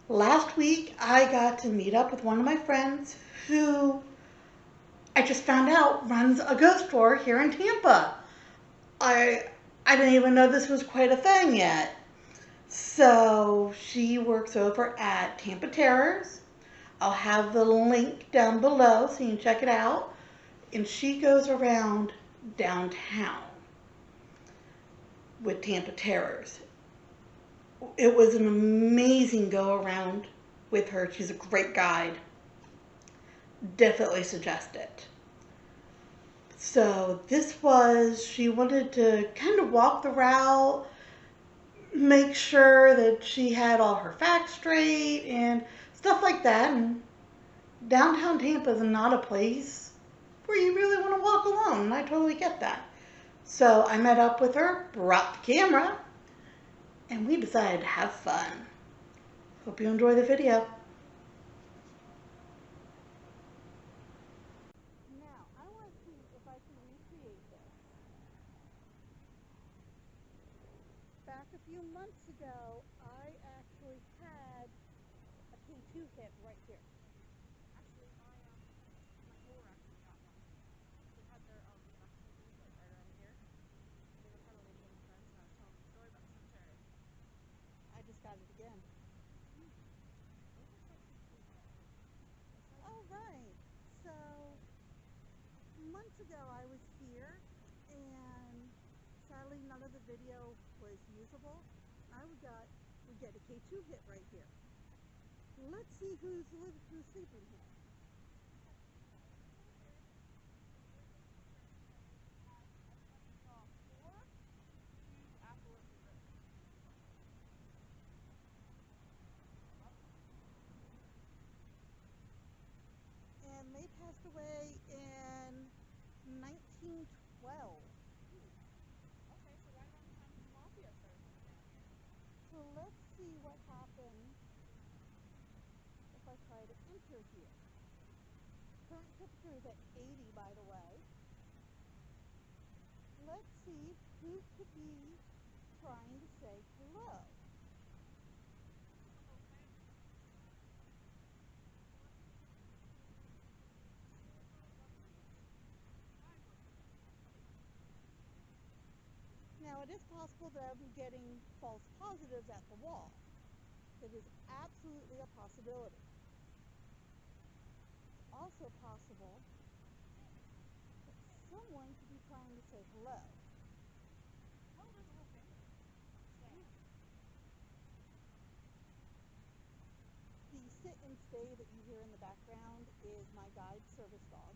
Last week, I got to meet up with one of my friends who I just found out runs a ghost tour here in Tampa. I I didn't even know this was quite a thing yet. So she works over at Tampa Terrors. I'll have the link down below so you can check it out. And she goes around downtown with Tampa Terrors. It was an amazing go around with her. She's a great guide. Definitely suggest it. So she wanted to kind of walk the route, make sure that she had all her facts straight and stuff like that. And downtown Tampa is not a place where you really want to walk alone, and I totally get that. So I met up with her, brought the camera, and we decided to have fun. Hope you enjoy the video. Now, I want to see if I can recreate this. Back a few months ago, I actually had a K2 hit right here. Actually, my neighbor actually got one. They had their back like right around here. They had a lady in fence, and I was telling the story about the cemetery. I just got it again. All right. So months ago, I was here, and sadly, none of the video was usable. We get a K2 hit right here. Let's see who's sleeping here. And they passed away in 1912. Okay, so right around the time the mafia started coming down here. So let's see what happens if I try to enter here. Current temperature is at 80, by the way. Let's see who could be trying to say hello. Now, it is possible that I'll be getting false positives at the wall. It is absolutely a possibility. It's also possible that someone could be trying to say hello. Oh, there's a whole family. The sit and stay that you hear in the background is my guide service dog.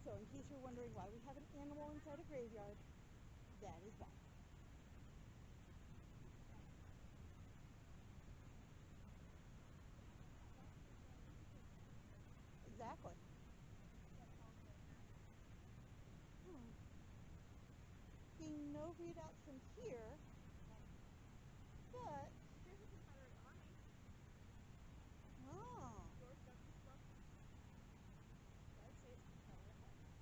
So in case you're wondering why we have an animal inside a graveyard, that is why. Exactly. Getting no readouts from here, but here's a Confederate Army. Oh. George W. Scruffy. United States Confederate Army.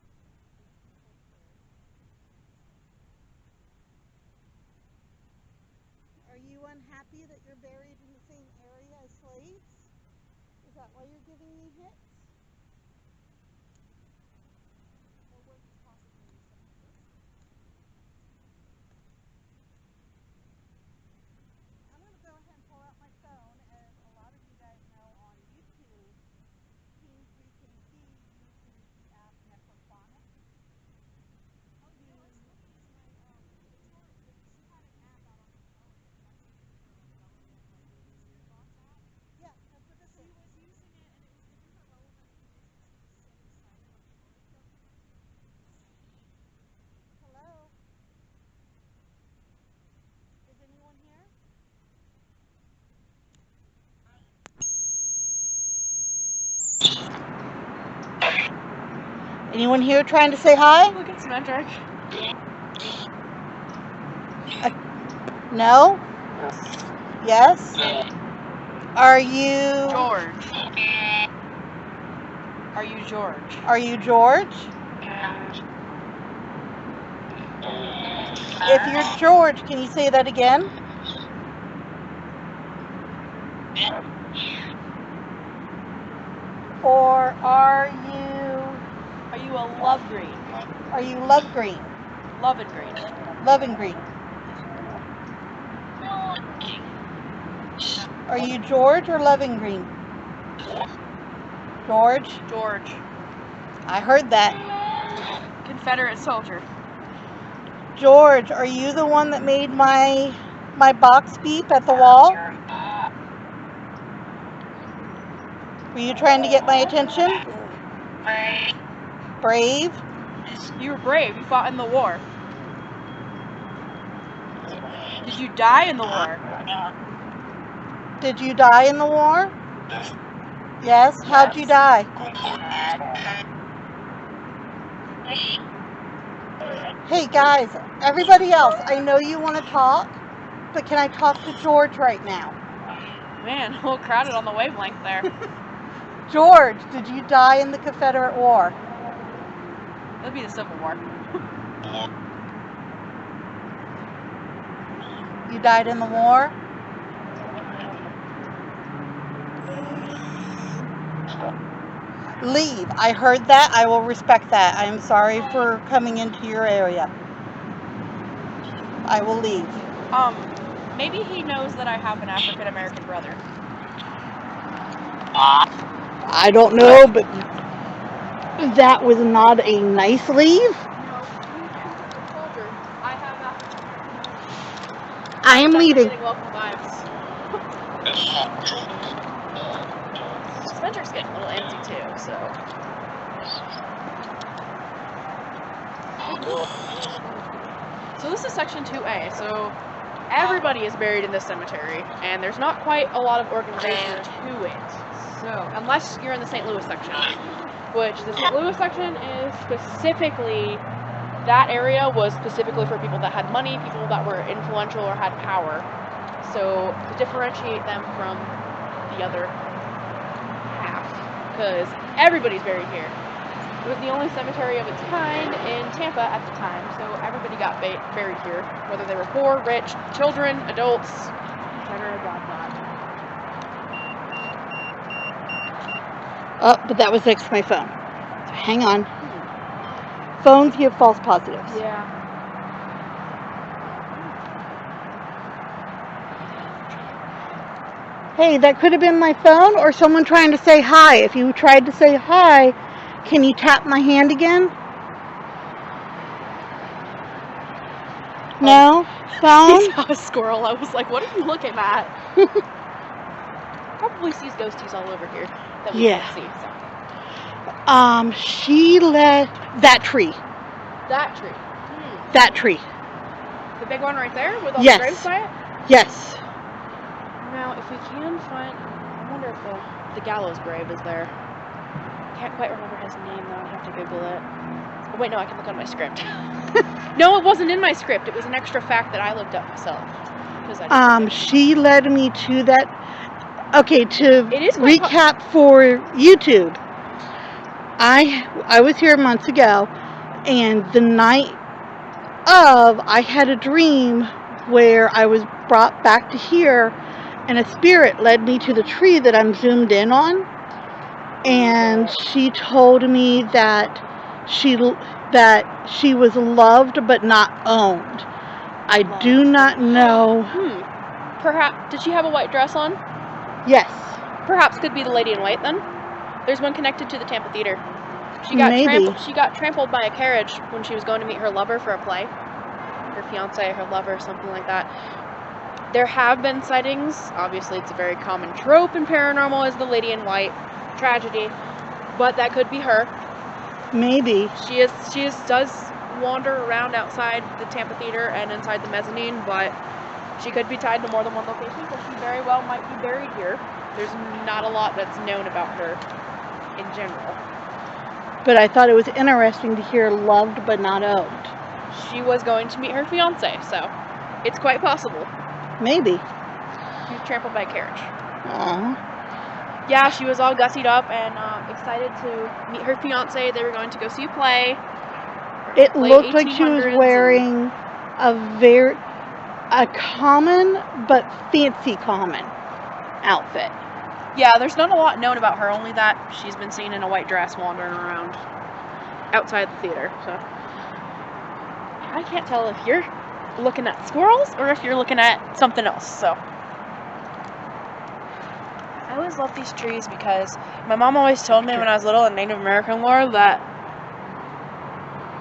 1843. Are you unhappy that you're buried in the same area as slaves? Is that why you're giving me hits? Or was this possibly some publicity? I'm going to go ahead and pull out my phone. As a lot of you guys know, on YouTube, Team 3KT uses the app Necrophonic. Oh, you know, I was looking into my Victoria. She had an app out on her phone that connected with her government, like the spirit box app. Yeah, that's what this is. She was using it, and it was giving her relevant information. She was sitting silent on the phone for a few minutes. Hello? Is anyone here? Anyone here trying to say hi? Look, it's Medrick. No? Yes? Are you... George. Are you George? Are you George? If you're George, can you say that again? Or are you a love green? Are you love green? Love and green. Love and green. Are you George or Loving Green? George? George. I heard that. Confederate soldier. George, are you the one that made my box beep at the wall? Were you trying to get my attention? Brave? You were brave. You fought in the war. Did you die in the war? Did you die in the war? Yes? How'd you die? Hey guys, everybody else, I know you want to talk, but can I talk to George right now? Man, a little crowded on the wavelength there. George, did you die in the Confederate War? That'd be the Civil War. You died in the war? Leave. I heard that. I will respect that. I am sorry for coming into your area. I will leave. Maybe he knows that I have an African American brother. I don't know, but that was not a nice leave. No, soldier. I am leaving. Welcome vibes. Spencer's getting a little antsy too, so. So this is section 2A, so everybody is buried in this cemetery, and there's not quite a lot of organization to it. So, unless you're in the St. Louis section, which the St. Louis section is specifically, that area was specifically for people that had money, people that were influential or had power. So, to differentiate them from the other half, because everybody's buried here. It was the only cemetery of its kind in Tampa at the time, so everybody got buried here, whether they were poor, rich, children, adults, etc. Oh, but that was next to my phone. So hang on. Phones give false positives. Yeah. Hey, that could have been my phone or someone trying to say hi. If you tried to say hi, can you tap my hand again? No? Phone? He saw a squirrel. I was like, what are you looking at? Probably sees ghosties all over here that we can't see. So. She left that tree. That tree? That tree. The big one right there with all the graves by it? Yes. Now, if we can find, I wonder if the gallows grave is there. Can't quite remember his name though. I'd have to Google it. Oh, wait, no, I can look on my script. No, it wasn't in my script. It was an extra fact that I looked up myself. She led me to that. Okay, to recap for YouTube. I was here months ago, and the night of, I had a dream where I was brought back to here, and a spirit led me to the tree that I'm zoomed in on, and she told me that she was loved but not owned. I do not know. Perhaps, did she have a white dress on? Yes. Perhaps could be the lady in white then. There's one connected to the Tampa Theater. She got trampled by a carriage when she was going to meet her lover for a play. Her fiance, her lover, something like that. There have been sightings. Obviously, it's a very common trope in paranormal is the lady in white tragedy, but that could be her. Maybe. She does wander around outside the Tampa Theater and inside the mezzanine, but she could be tied to more than one location, so she very well might be buried here. There's not a lot that's known about her in general. But I thought it was interesting to hear loved but not owned. She was going to meet her fiance, so it's quite possible. Maybe. She was trampled by a carriage. Aww. Yeah, she was all gussied up and excited to meet her fiance. They were going to go see a play. It looked like she was wearing a common but fancy common. outfit. Yeah, there's not a lot known about her, only that she's been seen in a white dress wandering around outside the theater. So I can't tell if you're looking at squirrels or if you're looking at something else. So I always love these trees because my mom always told me when I was little in Native American lore that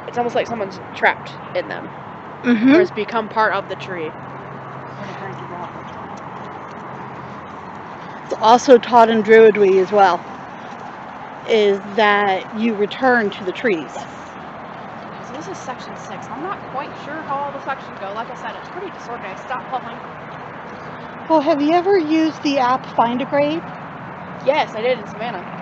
it's almost like someone's trapped in them, or has become part of the tree. It's also taught in Druidry as well, is that you return to the trees. So this is section 6. I'm not quite sure how all the sections go. Like I said, it's pretty disorganized. Stop pulling. Well, have you ever used the app Find a Grave? Yes, I did in Savannah.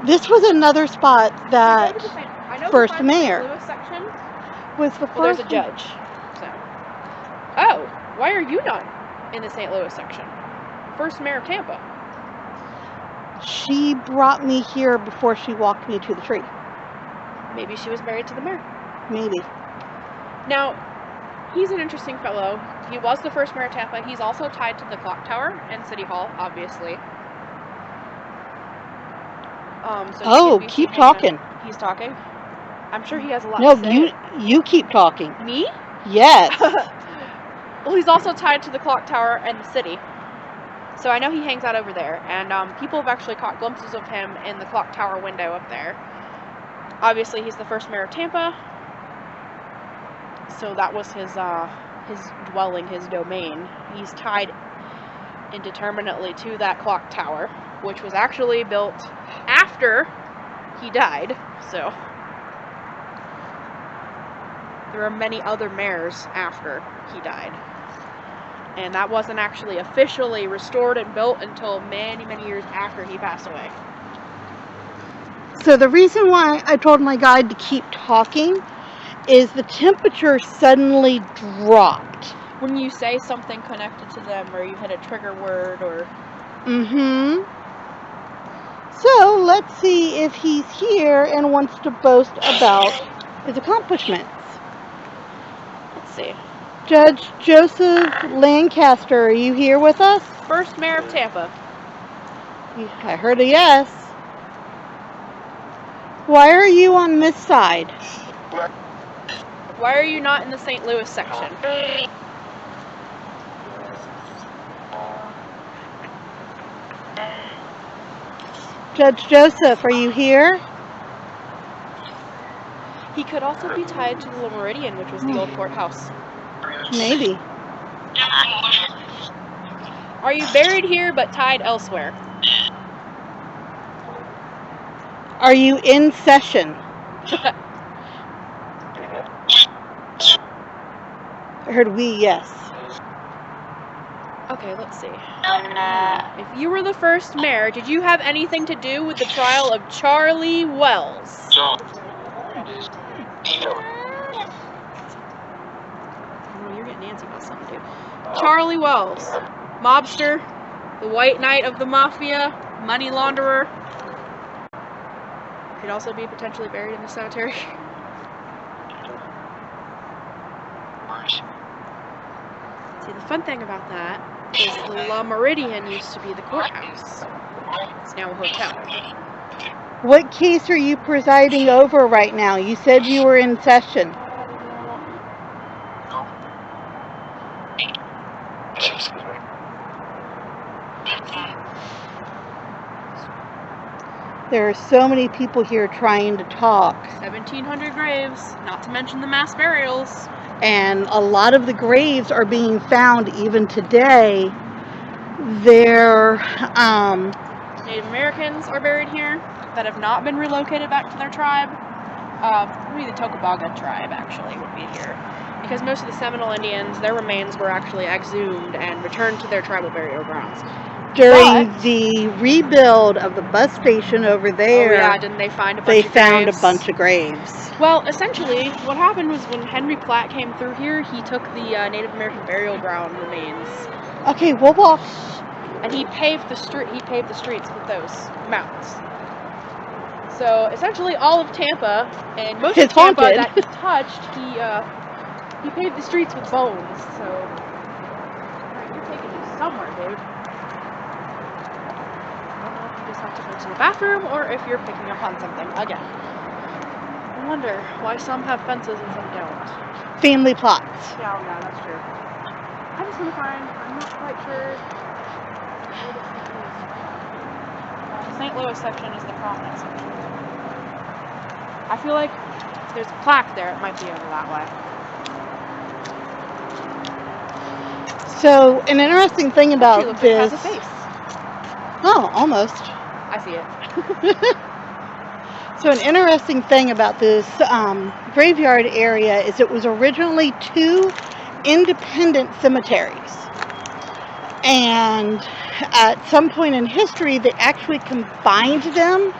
This was another spot that first mayor Louis section was the first. Well, there's a judge. So. Oh, why are you not in the St. Louis section? First mayor of Tampa. She brought me here before she walked me to the tree. Maybe she was married to the mayor. Maybe. Now, he's an interesting fellow. He was the first mayor of Tampa. He's also tied to the clock tower and City Hall, obviously. So keep talking. He's talking. I'm sure he has a lot to say. No, you keep talking. Me? Yes. Well, he's also tied to the clock tower and the city. So I know he hangs out over there, and people have actually caught glimpses of him in the clock tower window up there. Obviously, he's the first mayor of Tampa, so that was his dwelling, his domain. He's tied indeterminately to that clock tower, which was actually built after he died. So there are many other mayors after he died. And that wasn't actually officially restored and built until many, many years after he passed away. So the reason why I told my guide to keep talking is the temperature suddenly dropped. When you say something connected to them, or you hit a trigger word, or... So let's see if he's here and wants to boast about his accomplishments. Let's see. Judge Joseph Lancaster, are you here with us? First mayor of Tampa. I heard a yes. Why are you on this side? Why are you not in the St. Louis section? Judge Joseph, are you here? He could also be tied to the Meridian, which was the old courthouse. Maybe. Are you buried here but tied elsewhere? Are you in session? I heard we, yes. Okay, let's see. If you were the first mayor, did you have anything to do with the trial of Charlie Wells? Oh, you're getting antsy about something, dude. Charlie Wells, mobster, the white knight of the mafia, money launderer. Could also be potentially buried in the cemetery. See, the fun thing about that is the La Meridian used to be the courthouse. It's now a hotel. What case are you presiding over right now? You said you were in session. There are so many people here trying to talk. 1,700 graves, not to mention the mass burials. And a lot of the graves are being found even today. They're Native Americans are buried here that have not been relocated back to their tribe. Maybe the Tocobaga tribe actually would be here, because most of the Seminole Indians, their remains were actually exhumed and returned to their tribal burial grounds. During the rebuild of the bus station over there, oh yeah, didn't they find a bunch they of found graves? a bunch of graves. Well, essentially, what happened was when Henry Platt came through here, he took the Native American burial ground remains. Okay, we'll walk. And he paved the streets with those mounds. So essentially, all of Tampa and most of Tampa that he touched, he paved the streets with bones. So somewhere, dude. I don't know if you just have to go to the bathroom or if you're picking up on something again. I wonder why some have fences and some don't. Family plots. Yeah, that's true. I just want to find, I'm not quite sure where the St. Louis section is the prominent section. I feel like if there's a plaque there, it might be over that way. So, an interesting thing about Actually, looks this. like it has a face. Oh, almost. I see it. So, an interesting thing about this graveyard area is it was originally 2 independent cemeteries. And at some point in history, they actually combined them.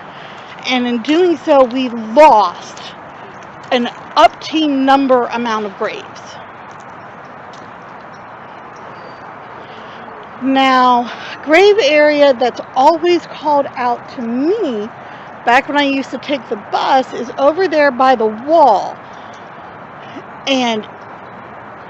And in doing so, we lost an up-to number amount of graves. Now, grave area that's always called out to me, back when I used to take the bus, is over there by the wall. And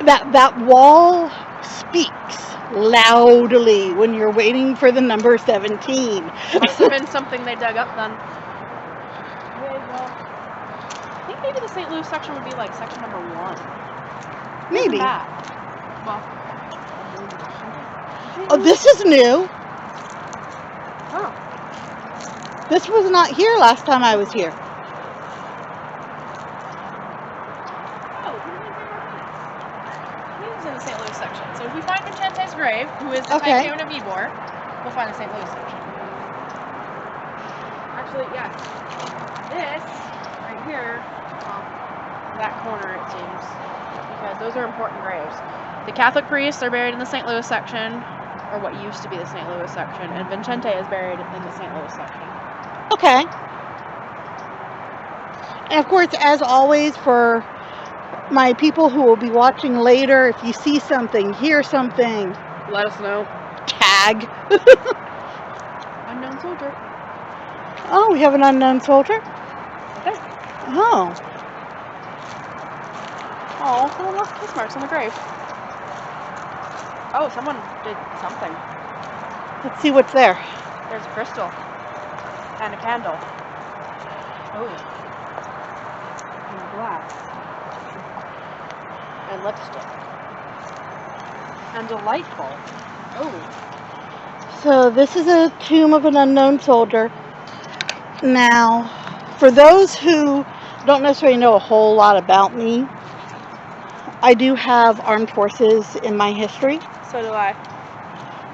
that wall speaks loudly when you're waiting for the number 17. Must have been something they dug up then. Okay, well, I think maybe the St. Louis section would be like section number 1. Maybe. Well, oh, this is new. oh, This was not here last time I was here. He's in the St. Louis section. So if we find Vincente's grave, who is the Okay. tycoon of Ybor, we'll find the St. Louis section. Actually, yes. This, right here, well, that corner it seems, because those are important graves. The Catholic priests are buried in the St. Louis section, or what used to be the St. Louis section, and Vincente is buried in the St. Louis section. Okay. And of course, as always, for my people who will be watching later, if you see something, hear something, Let us know. tag. Unknown soldier. Oh, we have an unknown soldier? Okay. Oh. Oh, someone left kiss marks on the grave. Oh, someone did something. Let's see what's there. There's a crystal. And a candle. Oh. And glass. And lipstick. And a light bulb. Oh. So this is a tomb of an unknown soldier. Now, for those who don't necessarily know a whole lot about me, I do have armed forces in my history. So do I.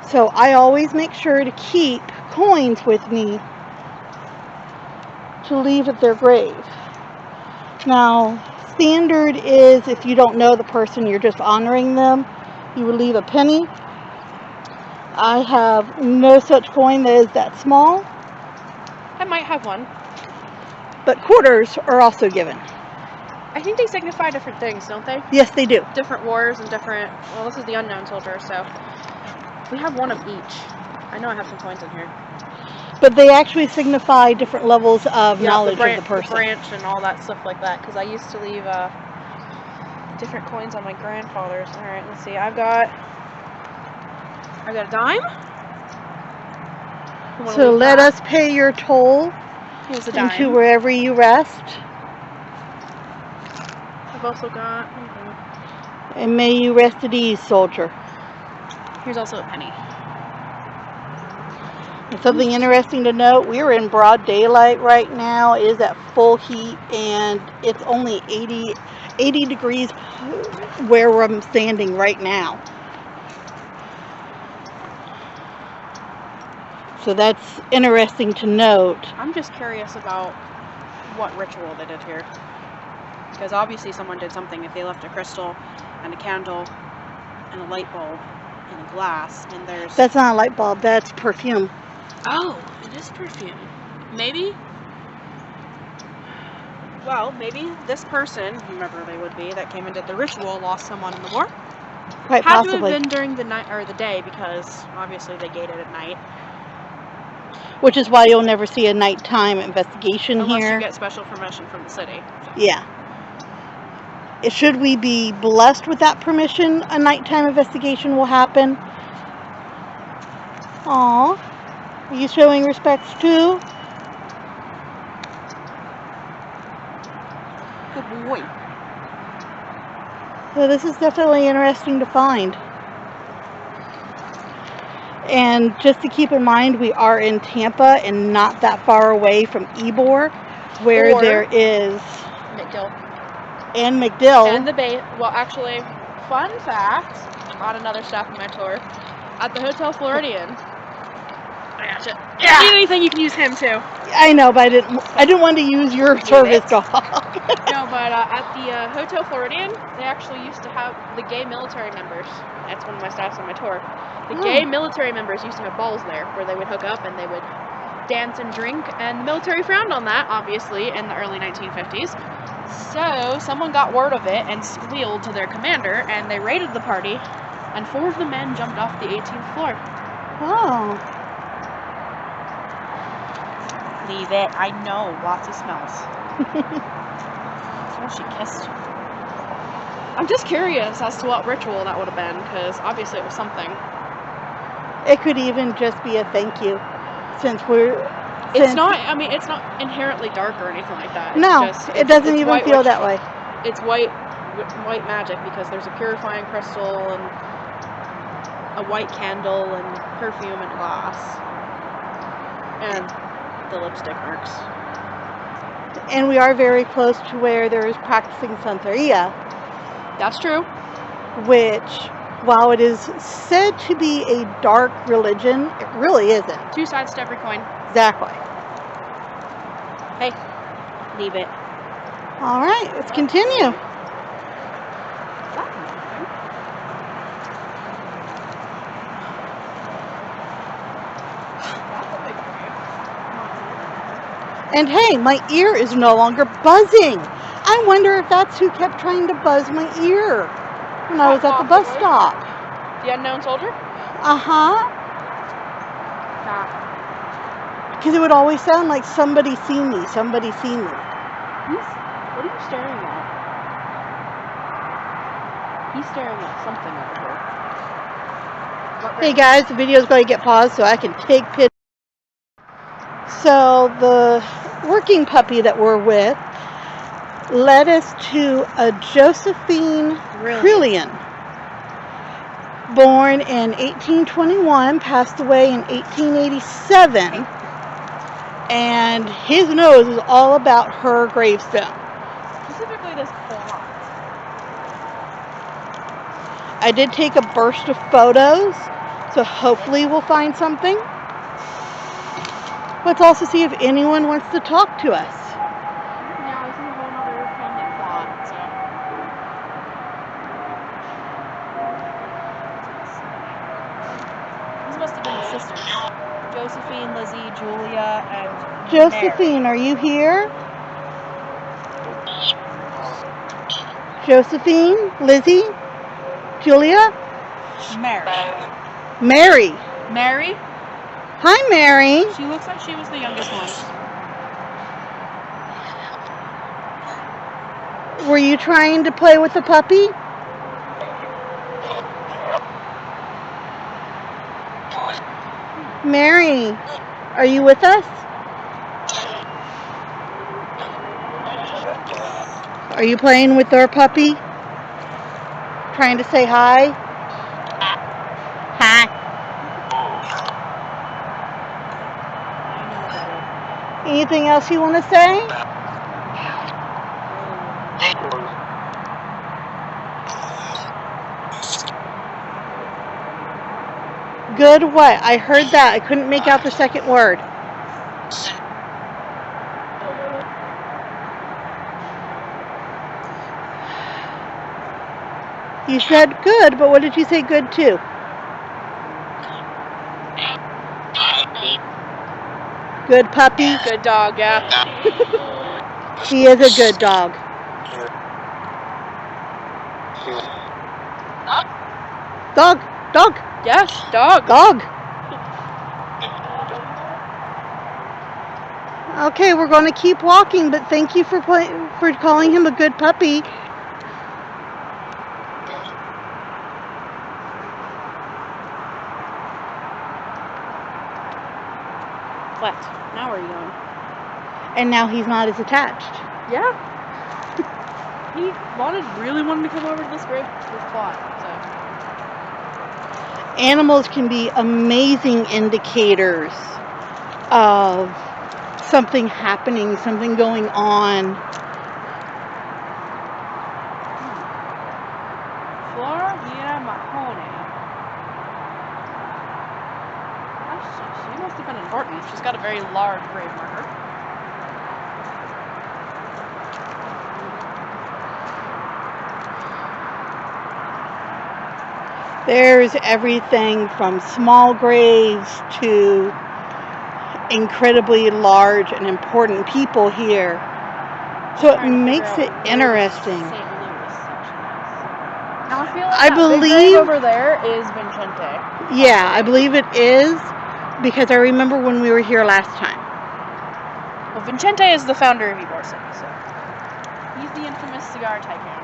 So I always make sure to keep coins with me to leave at their grave. Now, standard is if you don't know the person, you're just honoring them, you would leave a penny. I have no such coin that is that small, I might have one. but quarters are also given. I think they signify different things, don't they? Yes, they do. Different wars and different... Well, this is the unknown soldier, so... We have one of each. I know I have some coins in here. But they actually signify different levels of knowledge of the person. The branch and all that stuff like that, because I used to leave different coins on my grandfather's. Alright, let's see. I've got a dime. So let us pay your toll Here's a dime. into wherever you rest. I've also got... And may you rest at ease, soldier. Here's also a penny. And something interesting to note, we're in broad daylight right now. It is at full heat, and it's only 80 degrees where I'm standing right now. So that's interesting to note. I'm just curious about what ritual they did here. Because obviously someone did something if they left a crystal and a candle and a light bulb and a glass, and there's... That's not a light bulb, that's perfume. Oh, it is perfume. Maybe... Well, maybe this person, whomever they would be, that came and did the ritual, lost someone in the war. Quite Had possibly. to have been during the night or the day, because obviously they gated at night. Which is why you'll never see a nighttime investigation Unless here. you get special permission from the city. So. Yeah. Should we be blessed with that permission, a nighttime investigation will happen. Aw. Are you showing respects too? Good boy. So this is definitely interesting to find. And just to keep in mind, we are in Tampa and not that far away from Ybor, where Or there is McGill. and McDill. And the Bay. Well, actually, fun fact on another staff mentor at the Hotel Floridian. I gotcha. If you need anything, you can use him too. I know, but I didn't want to use your service dog. No, but at the Hotel Floridian, they actually used to have the gay military members. That's one of my staffs on my tour. The gay military members used to have balls there where they would hook up and they would dance and drink, and the military frowned on that, obviously, in the early 1950s. So someone got word of it and squealed to their commander, and they raided the party, and 4 of the men jumped off the 18th floor. Oh. Leave it. I know. Lots of smells. Oh, she kissed. I'm just curious as to what ritual that would have been, because obviously it was something. It could even just be a thank you, since It's not. I mean, it's not inherently dark or anything like that. It's it doesn't even feel that way. It's white magic because there's a purifying crystal and a white candle and perfume and glass and the lipstick marks. And we are very close to where there is practicing Santeria. That's true. Which, while it is said to be a dark religion, it really isn't. 2 sides to every coin. Exactly. Hey, leave it. All right, let's continue. And hey, my ear is no longer buzzing. I wonder if that's who kept trying to buzz my ear when I was at the bus stop. The unknown soldier? Uh-huh. Because it would always sound like somebody seen me, somebody seen me. What are you staring at? He's staring at something over here. Hey guys, the video's going to get paused so I can take pictures. So the working puppy that we're with led us to a Josephine Trillian, born in 1821, passed away in 1887, and his nose is all about her gravestone. Specifically this plot. I did take a burst of photos, so hopefully we'll find something. Let's also see if anyone wants to talk to us. Yeah, this is a whole other pending plot, so. These must have been the sisters. Josephine, Lizzie, Julia, and Josephine, Mary. are you here? Josephine, Lizzie, Julia? Mary. Mary. Mary? Hi, Mary. She looks like she was the youngest one. Were you trying to play with the puppy? Mary, are you with us? Are you playing with our puppy? Trying to say hi? Hi. Anything else you want to say? Good what? I heard that. I couldn't make out the second word. You said good, but what did you say good to? Good puppy? Good dog, yeah. He is a good dog. Dog, dog. Yes, dog. Dog. Okay, we're going to keep walking, but thank you for calling him a good puppy. reflect. Now where are you going? And now he's not as attached. Yeah. He really wanted to come over to this grave plot. So. Animals can be amazing indicators of something happening, something going on. Flora Vita Mahoney. She must have been important. She's got a very large grave marker. There's everything from small graves to incredibly large and important people here. So it makes it interesting. Now I feel like I that believe big grave over there is Vincente. Yeah, I believe it is, because I remember when we were here last time. Well, Vincente is the founder of Ybor City, so he's the infamous cigar tycoon.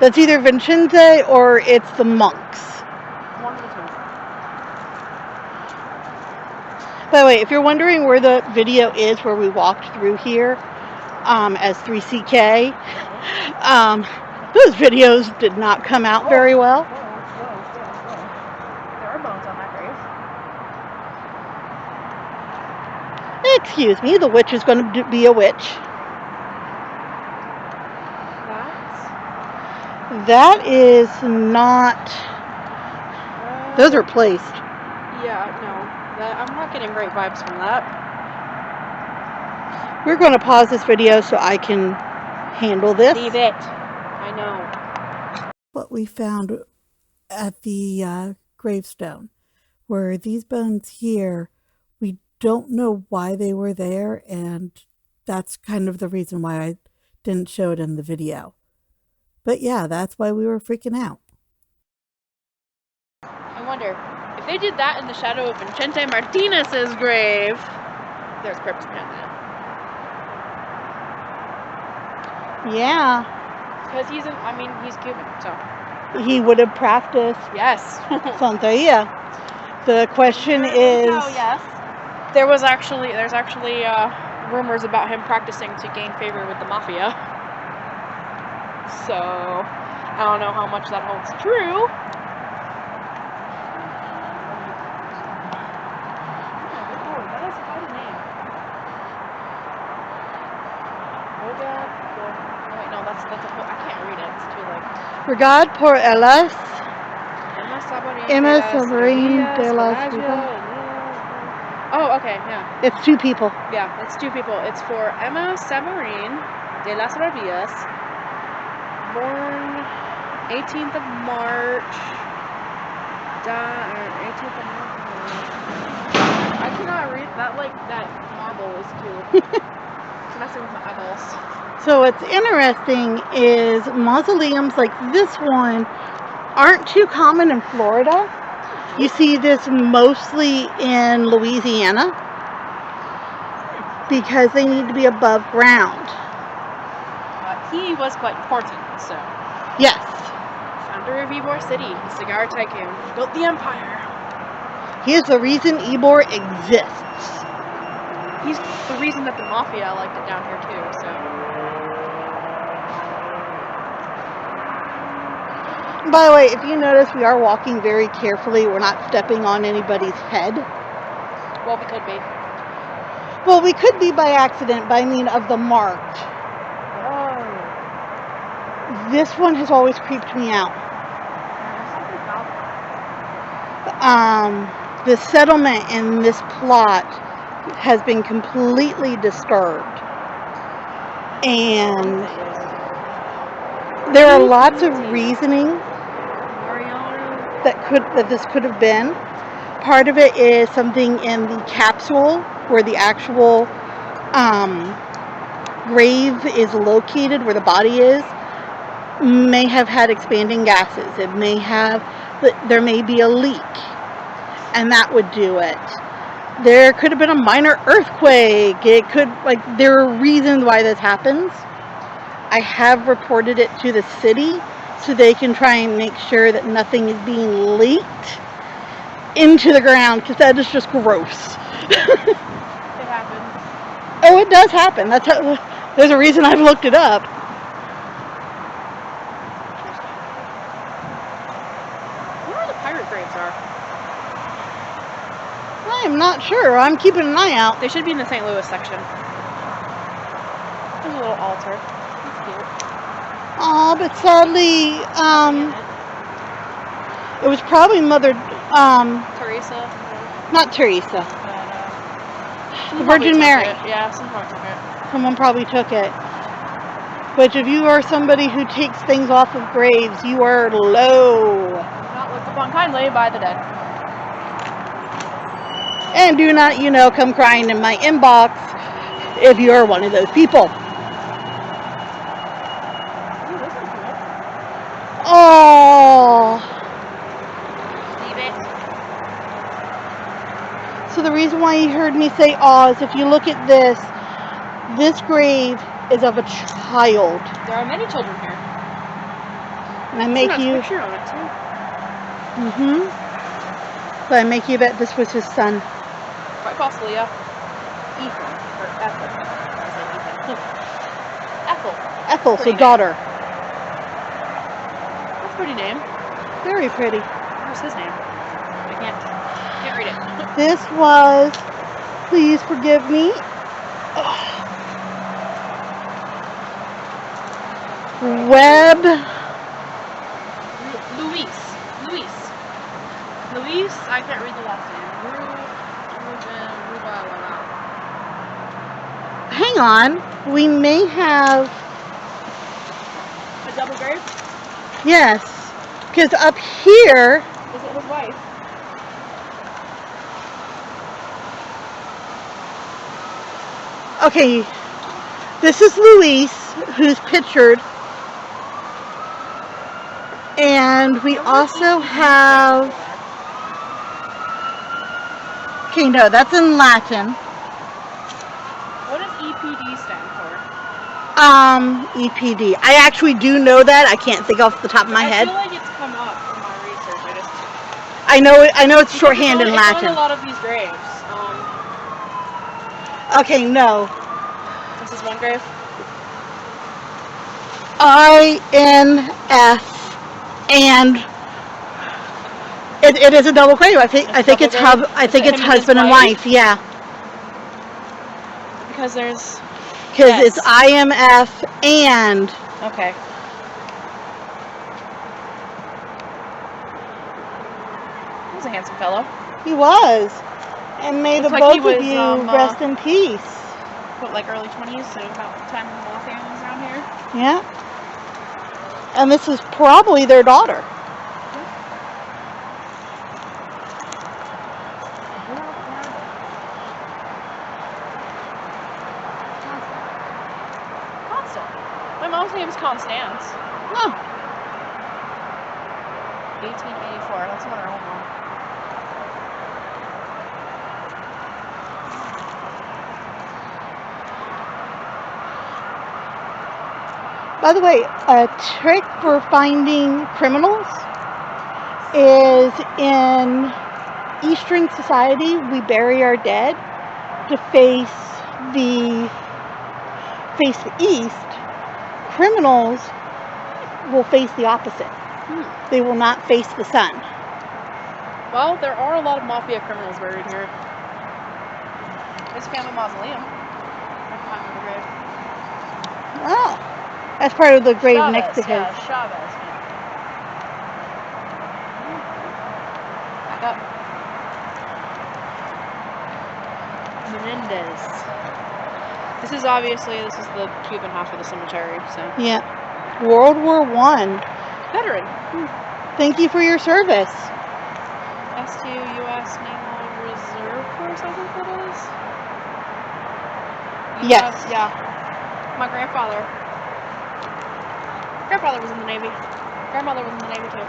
That's either Vincente or it's the monks. One of the two. By the way, if you're wondering where the video is where we walked through here as 3CK, those videos did not come out very well. Whoa. There are bones on that grave. Excuse me, the witch is going to be a witch. That is not... Those are placed. Yeah, no. I'm not getting great vibes from that. We're going to pause this video so I can handle this. Leave it. I know. What we found at the gravestone were these bones here. We don't know why they were there, and that's kind of the reason why I didn't show it in the video. But yeah, that's why we were freaking out. I wonder, if they did that in the shadow of Vincente Martinez's grave, there's purpose behind that. Yeah. Because he's Cuban, so. He would have practiced Yes. Santeria. The question is... Oh, yes. There's actually rumors about him practicing to gain favor with the mafia. So, I don't know how much that holds true. That is quite a name. Wait, no, that's a whole, I can't read it. It's too Regard por ellas. Emma Sabarín de las Vivas. Oh, okay, yeah. It's two people. Yeah, it's two people. It's for Emma Sabarín de las Ravillas, born 18th of March. 18th of March. I cannot read that. That marble is too. It's messing with my eyeballs. So what's interesting is mausoleums like this one aren't too common in Florida. You see this mostly in Louisiana because they need to be above ground. He was quite important, so. Yes. Founder of Ybor City, cigar tycoon, built the empire. He is the reason Ybor exists. He's the reason that the mafia liked it down here too, so. By the way, if you notice, we are walking very carefully. We're not stepping on anybody's head. Well, we could be. Well, we could be by accident, but I mean of the marked. Oh. This one has always creeped me out. The settlement in this plot has been completely disturbed. And there are lots of reasoning that this could have been. Part of it is something in the capsule where the actual grave is located, where the body is, may have had expanding gases. There may be a leak, and that would do it. There could have been a minor earthquake. There are reasons why this happens. I have reported it to the city so they can try and make sure that nothing is being leaked. into the ground because that is just gross. It happens. Oh, it does happen. There's a reason I've looked it up. I wonder where the pirate graves are. I am not sure. I'm keeping an eye out. They should be in the St. Louis section. There's a little altar. That's cute. Oh, but sadly, it was probably Mother, Teresa. not Teresa, But, the Virgin Mary. Yeah, someone took it. Someone probably took it. But if you are somebody who takes things off of graves, you are low. Not looked upon kindly by the dead. And do not, come crying in my inbox if you are one of those people. Ooh, this one's cool. Oh. Leave it. So the reason why you heard me say "aw" is if you look at this grave is of a child. There are many children here. And I make you. Picture on it too. But I make you bet this was his son. Quite possibly, yeah. Ethan or Ethel. Ethel. Ethel, so Pretty daughter. That's a pretty name. Very pretty. Where's his name? I can't read it. This was, please forgive me. Webb. Luis, I can't read the last name. Hang on. We may have. A double grave? Yes. Because up here. Is it his wife? Okay. This is Luis, who's pictured. And we also have. Okay, no, that's in Latin. What does EPD stand for? EPD. I actually do know that. I can't think off the top of my head. I feel like it's come up in my research. I know it's shorthand in Latin. It's on a lot of these graves. Okay, no. This is one grave. INS, and it is a double grave. I think it's husband and wife. Yeah. Because there's. Because it's IMF and. Okay. He was a handsome fellow. He was, and may the both of you rest in peace. What, like early 20s, so about the time the mafia was around here. Yeah. And this is probably their daughter. My mom's name is Constance. Oh. 1884. That's another old one. By the way, a trick for finding criminals is in Eastern society, we bury our dead to face the east. Criminals will face the opposite. They will not face the sun. Well, there are a lot of mafia criminals buried here. There's a family mausoleum. Oh, that's part of the grave Chavez, next to his. Yeah, Chavez. Back up. Menendez. This is the Cuban half of the cemetery, so. Yeah. World War I. Veteran. Thank you for your service. STU U.S. Naval Reserve Force, I think that is. Yes. Yeah. My grandfather was in the Navy. Grandmother was in the Navy too.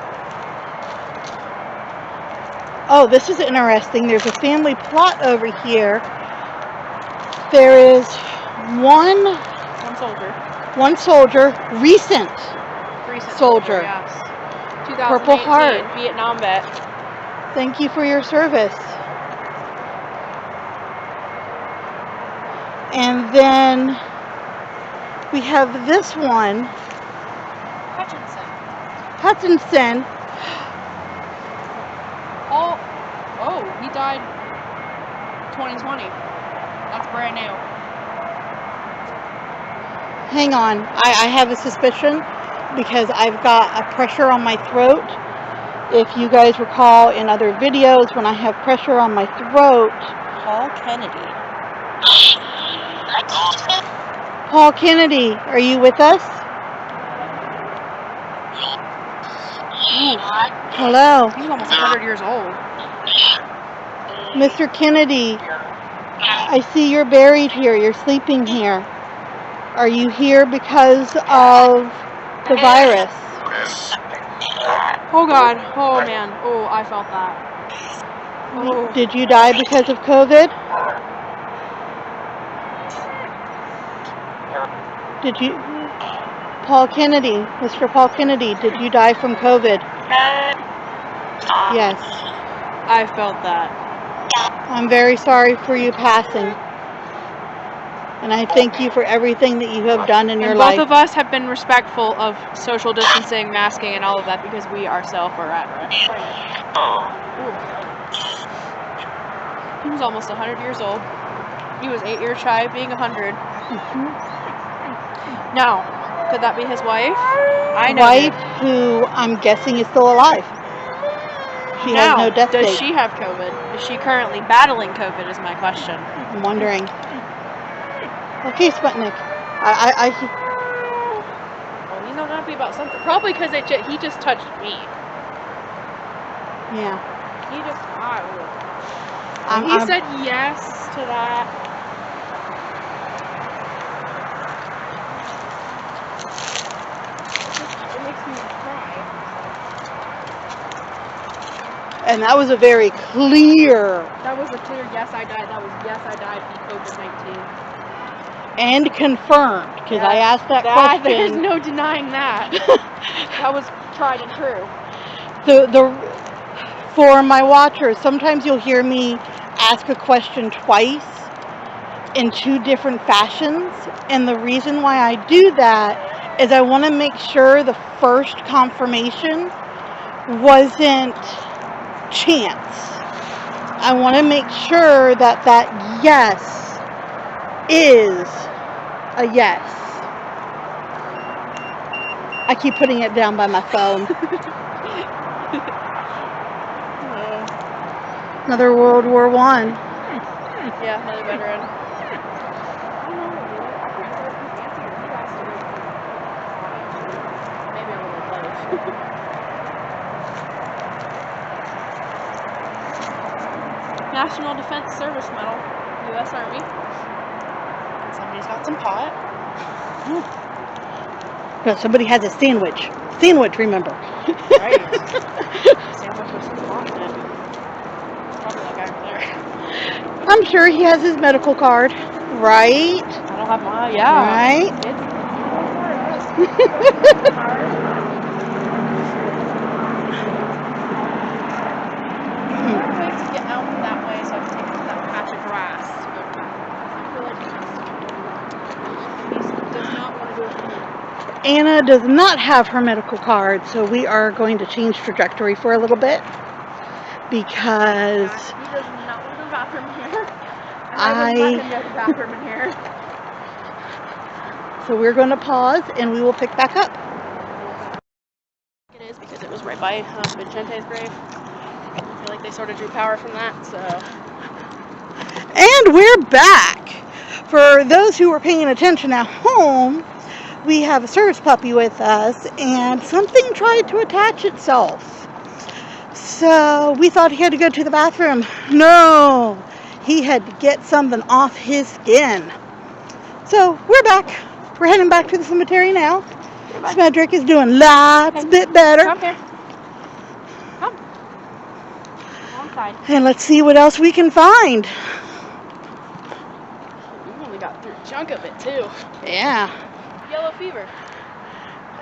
Oh, this is interesting. There's a family plot over here. There is one soldier, recent soldier. Yes. 2018 Purple Heart. Vietnam vet. Thank you for your service. And then we have this one, Hutchinson. Oh, he died 2020. That's brand new. Hang on, I have a suspicion because I've got a pressure on my throat. If you guys recall in other videos when I have pressure on my throat. Paul Kennedy. Paul Kennedy, are you with us? Ooh, Hello. he's almost 100 years old. Mr. Kennedy, I see you're buried here. You're sleeping here. Are you here because of the virus? Oh God. Oh man. Oh, I felt that. Oh. Did you die because of COVID? Did you? Paul Kennedy, Mr. Paul Kennedy, did you die from COVID? Yes. I felt that. I'm very sorry for you passing. And I thank you for everything that you have done in your And life. both of us have been respectful of social distancing, masking, and all of that because we ourselves are at risk. He was almost 100 years old. He was 8 years shy of being 100. Now, could that be his wife? I know. Wife who I'm guessing is still alive. She has no death does date. she have COVID? Is she currently battling COVID is my question. I'm wondering. Okay, Sputnik. Well, he's not happy about something. Probably because he just touched me. Yeah. He just... I'm said yes to that. It makes me cry. And that was a very clear That was a clear yes, I died. That was yes, I died from COVID-19. and confirmed, because I asked that There's question. no denying that. That was tried and true. For my watchers, sometimes you'll hear me ask a question twice in two different fashions, and the reason why I do that is I want to make sure the first confirmation wasn't chance. I want to make sure that that yes is a yes. I keep putting it down by my phone. Another World War I. Yeah, another veteran. Maybe a little both. National Defense Service Medal, U.S. Army. Somebody's got some pot. But somebody has a sandwich. Sandwich, remember. Right. Sandwich with some pot in it. Probably that guy over there. I'm sure he has his medical card, right? I don't have my, yeah. Right? To get out that way so I can take that patch of grass to go back. I feel like he does not want to do it for me. Anna does not have her medical card, so we are going to change trajectory for a little bit because He does not want to go to the bathroom here. And I wouldn't let him go to the bathroom in here. So we're going to pause and we will pick back up. It is because it was right by Vincente's grave. I feel like they sort of drew power from that, so. And we're back. For those who were paying attention at home, we have a service puppy with us, and something tried to attach itself. So we thought he had to go to the bathroom. No, he had to get something off his skin. So we're back. We're heading back to the cemetery now. Smedrick is doing lots bit better. Come here. Come. Wrong side. And let's see what else we can find. You only got through a chunk of it, too. Yeah. Yellow fever.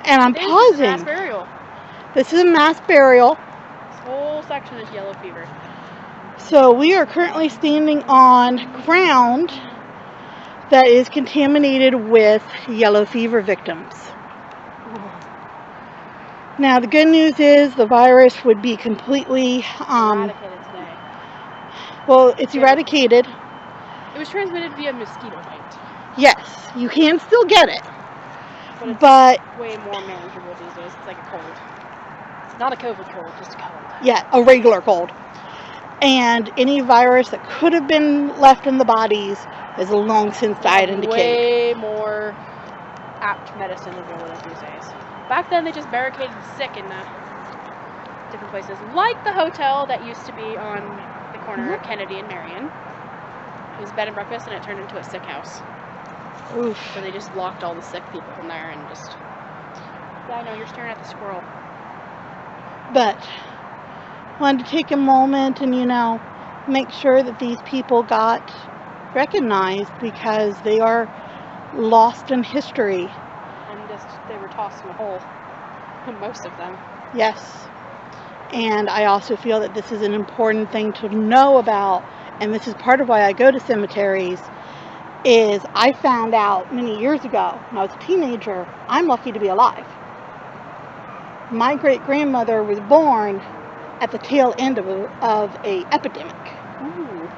And I'm This is pausing. mass burial. This is a mass burial. whole section is yellow fever. So we are currently standing on ground that is contaminated with yellow fever victims. Now the good news is the virus would be completely Eradicated today. well, it's eradicated. It was transmitted via mosquito bite. Yes, you can still get it. But But it's way more manageable these days. It's like a cold. It's not a COVID cold, just a cold. yeah, a regular cold. And any virus that could have been left in the bodies is long since died and decayed. Way more apt medicine to deal with it these days. Back then, they just barricaded the sick in different places, like the hotel that used to be on the corner of Kennedy and Marion. It was bed and breakfast, and it turned into a sick house. Oof. So they just locked all the sick people in there and just... Yeah, I know, you're staring at the squirrel. But wanted to take a moment and, make sure that these people got recognized because they are lost in history. And just, they were tossed in a hole. Most of them. Yes. And I also feel that this is an important thing to know about, and this is part of why I go to cemeteries, is I found out many years ago when I was a teenager, I'm lucky to be alive. My great-grandmother was born at the tail end of a epidemic. Ooh.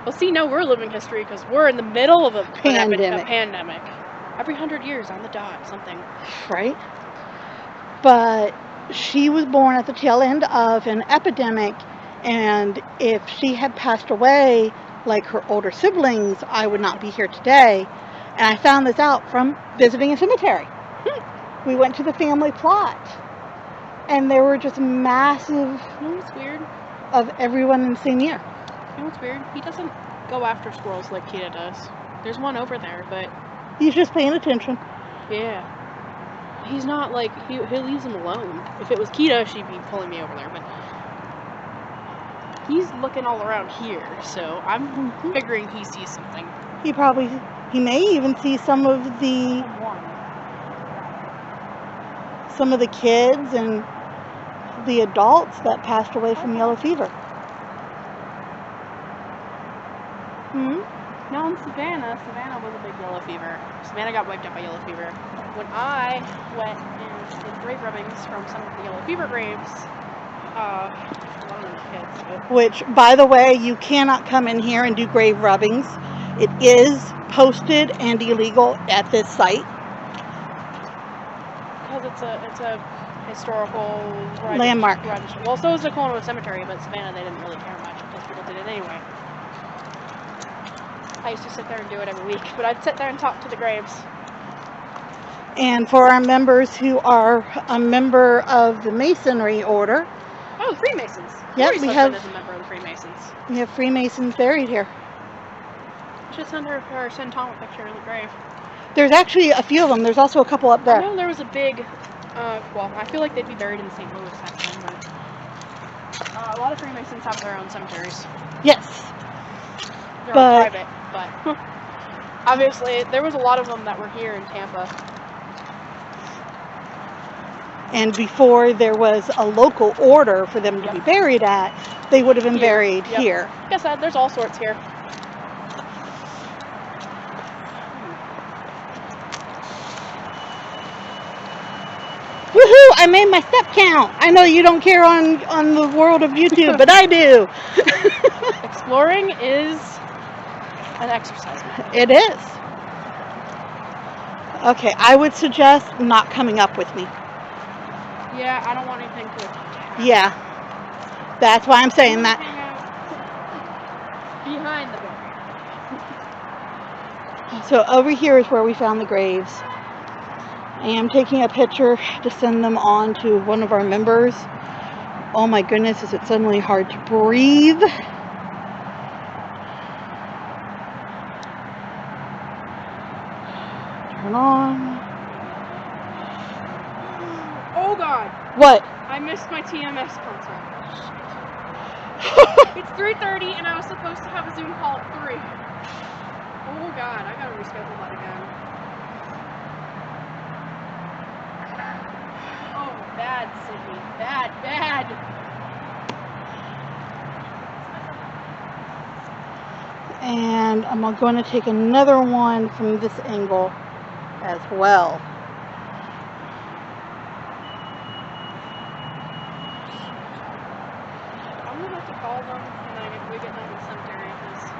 Well, see, now we're living history because we're in the middle of a pandemic. Every 100 years on the dot, something. Right? But she was born at the tail end of an epidemic, and if she had passed away like her older siblings, I would not be here today. And I found this out from visiting a cemetery. We went to the family plot, and there were just massive... You know what's weird? Of everyone in the same year. You know what's weird? He doesn't go after squirrels like Kita does. There's one over there, but... He's just paying attention. Yeah. He's not like... He leaves them alone. If it was Kita, she'd be pulling me over there, but... He's looking all around here, so I'm figuring he sees something. He may even see some of the kids and the adults that passed away from yellow fever. Now in Savannah was a big yellow fever. Savannah got wiped out by yellow fever. When I went and did grave rubbings from some of the yellow fever graves, a lot of them kids. But... Which, by the way, you cannot come in here and do grave rubbings. It is posted and illegal at this site. Because it's a historical landmark. Well, so is the Colonial Cemetery, but Savannah, they didn't really care much because people did it anyway. I used to sit there and do it every week, but I'd sit there and talk to the graves. And for our members who are a member of the Masonry Order. Oh, Freemasons. Yep, we have. Is a member of the Freemasons. We have Freemasons buried here. Should send her or send Tom a picture of the grave. There's actually a few of them. There's also a couple up there. I know there was a big. Well, I feel like they'd be buried in St. Louis section, but a lot of Freemasons have their own cemeteries. Yes. They're all private, but obviously there was a lot of them that were here in Tampa. And before there was a local order for them to be buried at, they would have been buried here. Like I said, there's all sorts here. Woohoo! I made my step count. I know you don't care on the world of YouTube, but I do. Exploring is an exercise. It is. Okay, I would suggest not coming up with me. Yeah, I don't want anything to attack. Yeah. That's why I'm saying that. Behind the barrier. So over here is where we found the graves. I am taking a picture to send them on to one of our members. Oh my goodness, is it suddenly hard to breathe? Turn on. Oh God! What? I missed my TMS concert. It's 3:30 and I was supposed to have a Zoom call at 3. Oh God, I gotta reschedule that again. Oh, bad, Sydney. Bad, bad. And I'm going to take another one from this angle as well. I'm gonna have to call them and then if we get them in the cemetery, because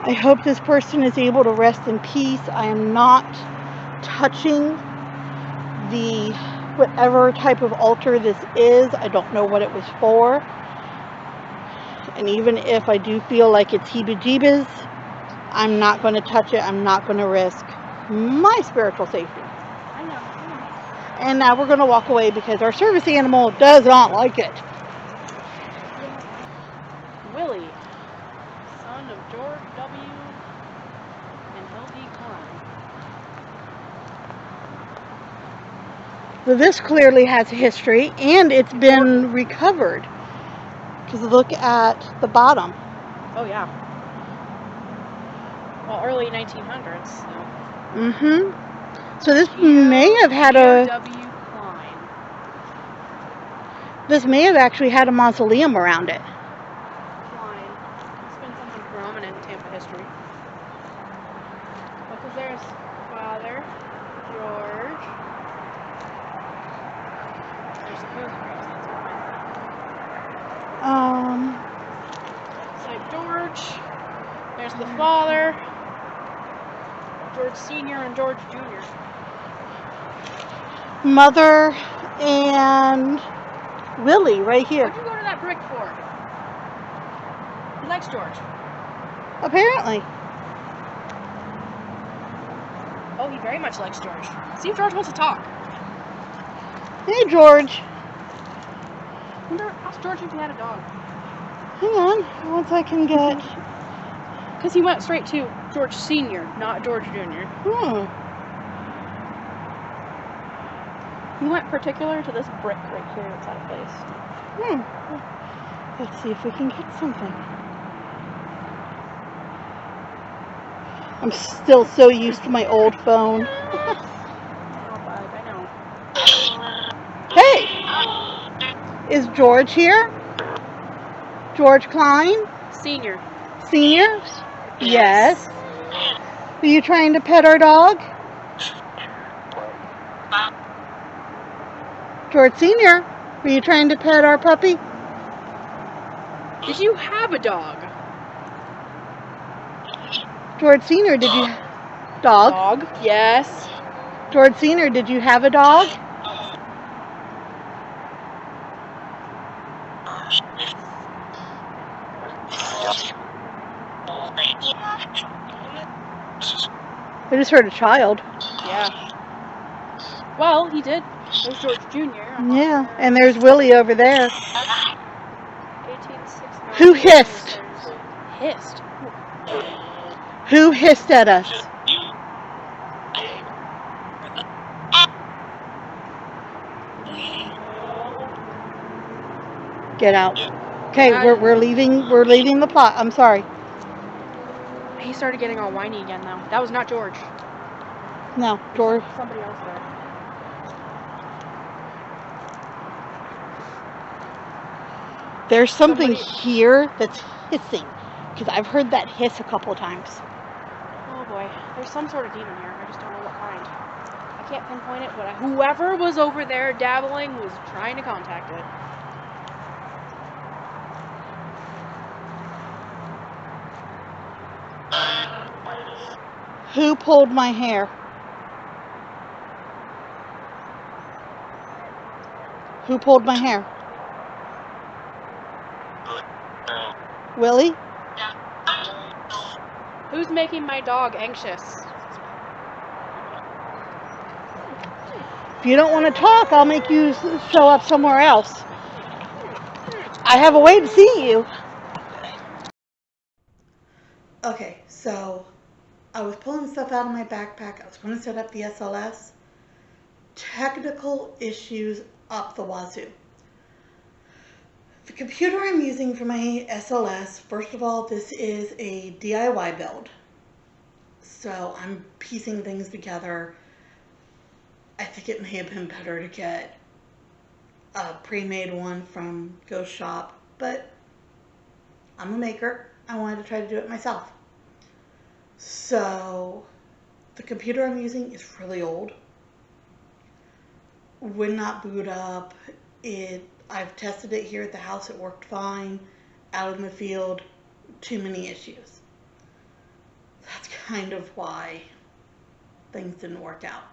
I hope this person is able to rest in peace. I am not touching the whatever type of altar this is. I don't know what it was for. And even if I do feel like it's heebie-jeebies, I'm not going to touch it. I'm not going to risk my spiritual safety. I know. And now we're going to walk away because our service animal does not like it. Willie, son of George W. and L.D. Klein. So this clearly has a history, and it's been recovered. Because look at the bottom. Oh, yeah. Well, early 1900s. So. Mm-hmm. So this may have had a... W. Klein. This may have actually had a mausoleum around it. Klein. It's been something prominent in Tampa history. Because there's Father George. There's the graves. St. George. There's the father. George Sr. and George Jr. Mother and Willie right here. What'd you go to that brick for? He likes George. Apparently. Oh, he very much likes George. See if George wants to talk. Hey, George. Ask George if he had a dog. Hang on. Once I can get... Because he went straight to George Sr., not George Jr. He went particular to this brick right here outside of place. Let's see if we can get something. I'm still so used to my old phone. I know. Hey! Is George here? George Klein? Senior. Senior? Yes. Are you trying to pet our dog? George Senior, are you trying to pet our puppy? Did you have a dog? George Senior, did you... Dog? Yes. George Senior, did you have a dog? I just heard a child. Yeah. Well, he did. There's George Jr. Yeah, and there's Willie over there. 1869. Who hissed? Hissed? Who hissed at us? Get out. Okay, we're leaving the plot. I'm sorry. He started getting all whiny again, though. That was not George. No, George. Somebody else there. There's something here that's hissing. Because I've heard that hiss a couple of times. Oh boy. There's some sort of demon here. I just don't know what kind. I can't pinpoint it, but whoever was over there dabbling was trying to contact it. Who pulled my hair? Who pulled my hair? Willie? Who's making my dog anxious? If you don't want to talk, I'll make you show up somewhere else. I have a way to see you. Okay, so I was pulling stuff out of my backpack. I was going to set up the SLS. Technical issues up the wazoo. The computer I'm using for my SLS, first of all, this is a DIY build. So I'm piecing things together. I think it may have been better to get a pre-made one from Ghost Shop but I'm a maker. I wanted to try to do it myself. So the computer I'm using is really old. Would not boot up. I've tested it here at the house. It worked fine. Out in the field, too many issues. That's kind of why things didn't work out.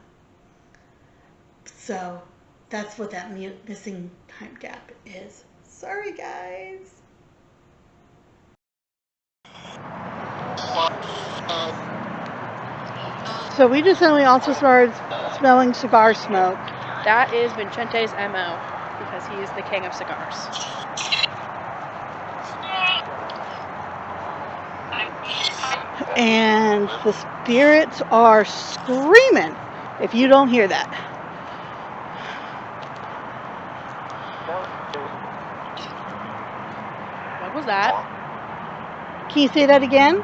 So that's what that missing time gap is. Sorry, guys. So we just suddenly also started smelling cigar smoke. That is Vincente's MO, because he is the king of cigars. And the spirits are screaming if you don't hear that. What was that? Can you say that again?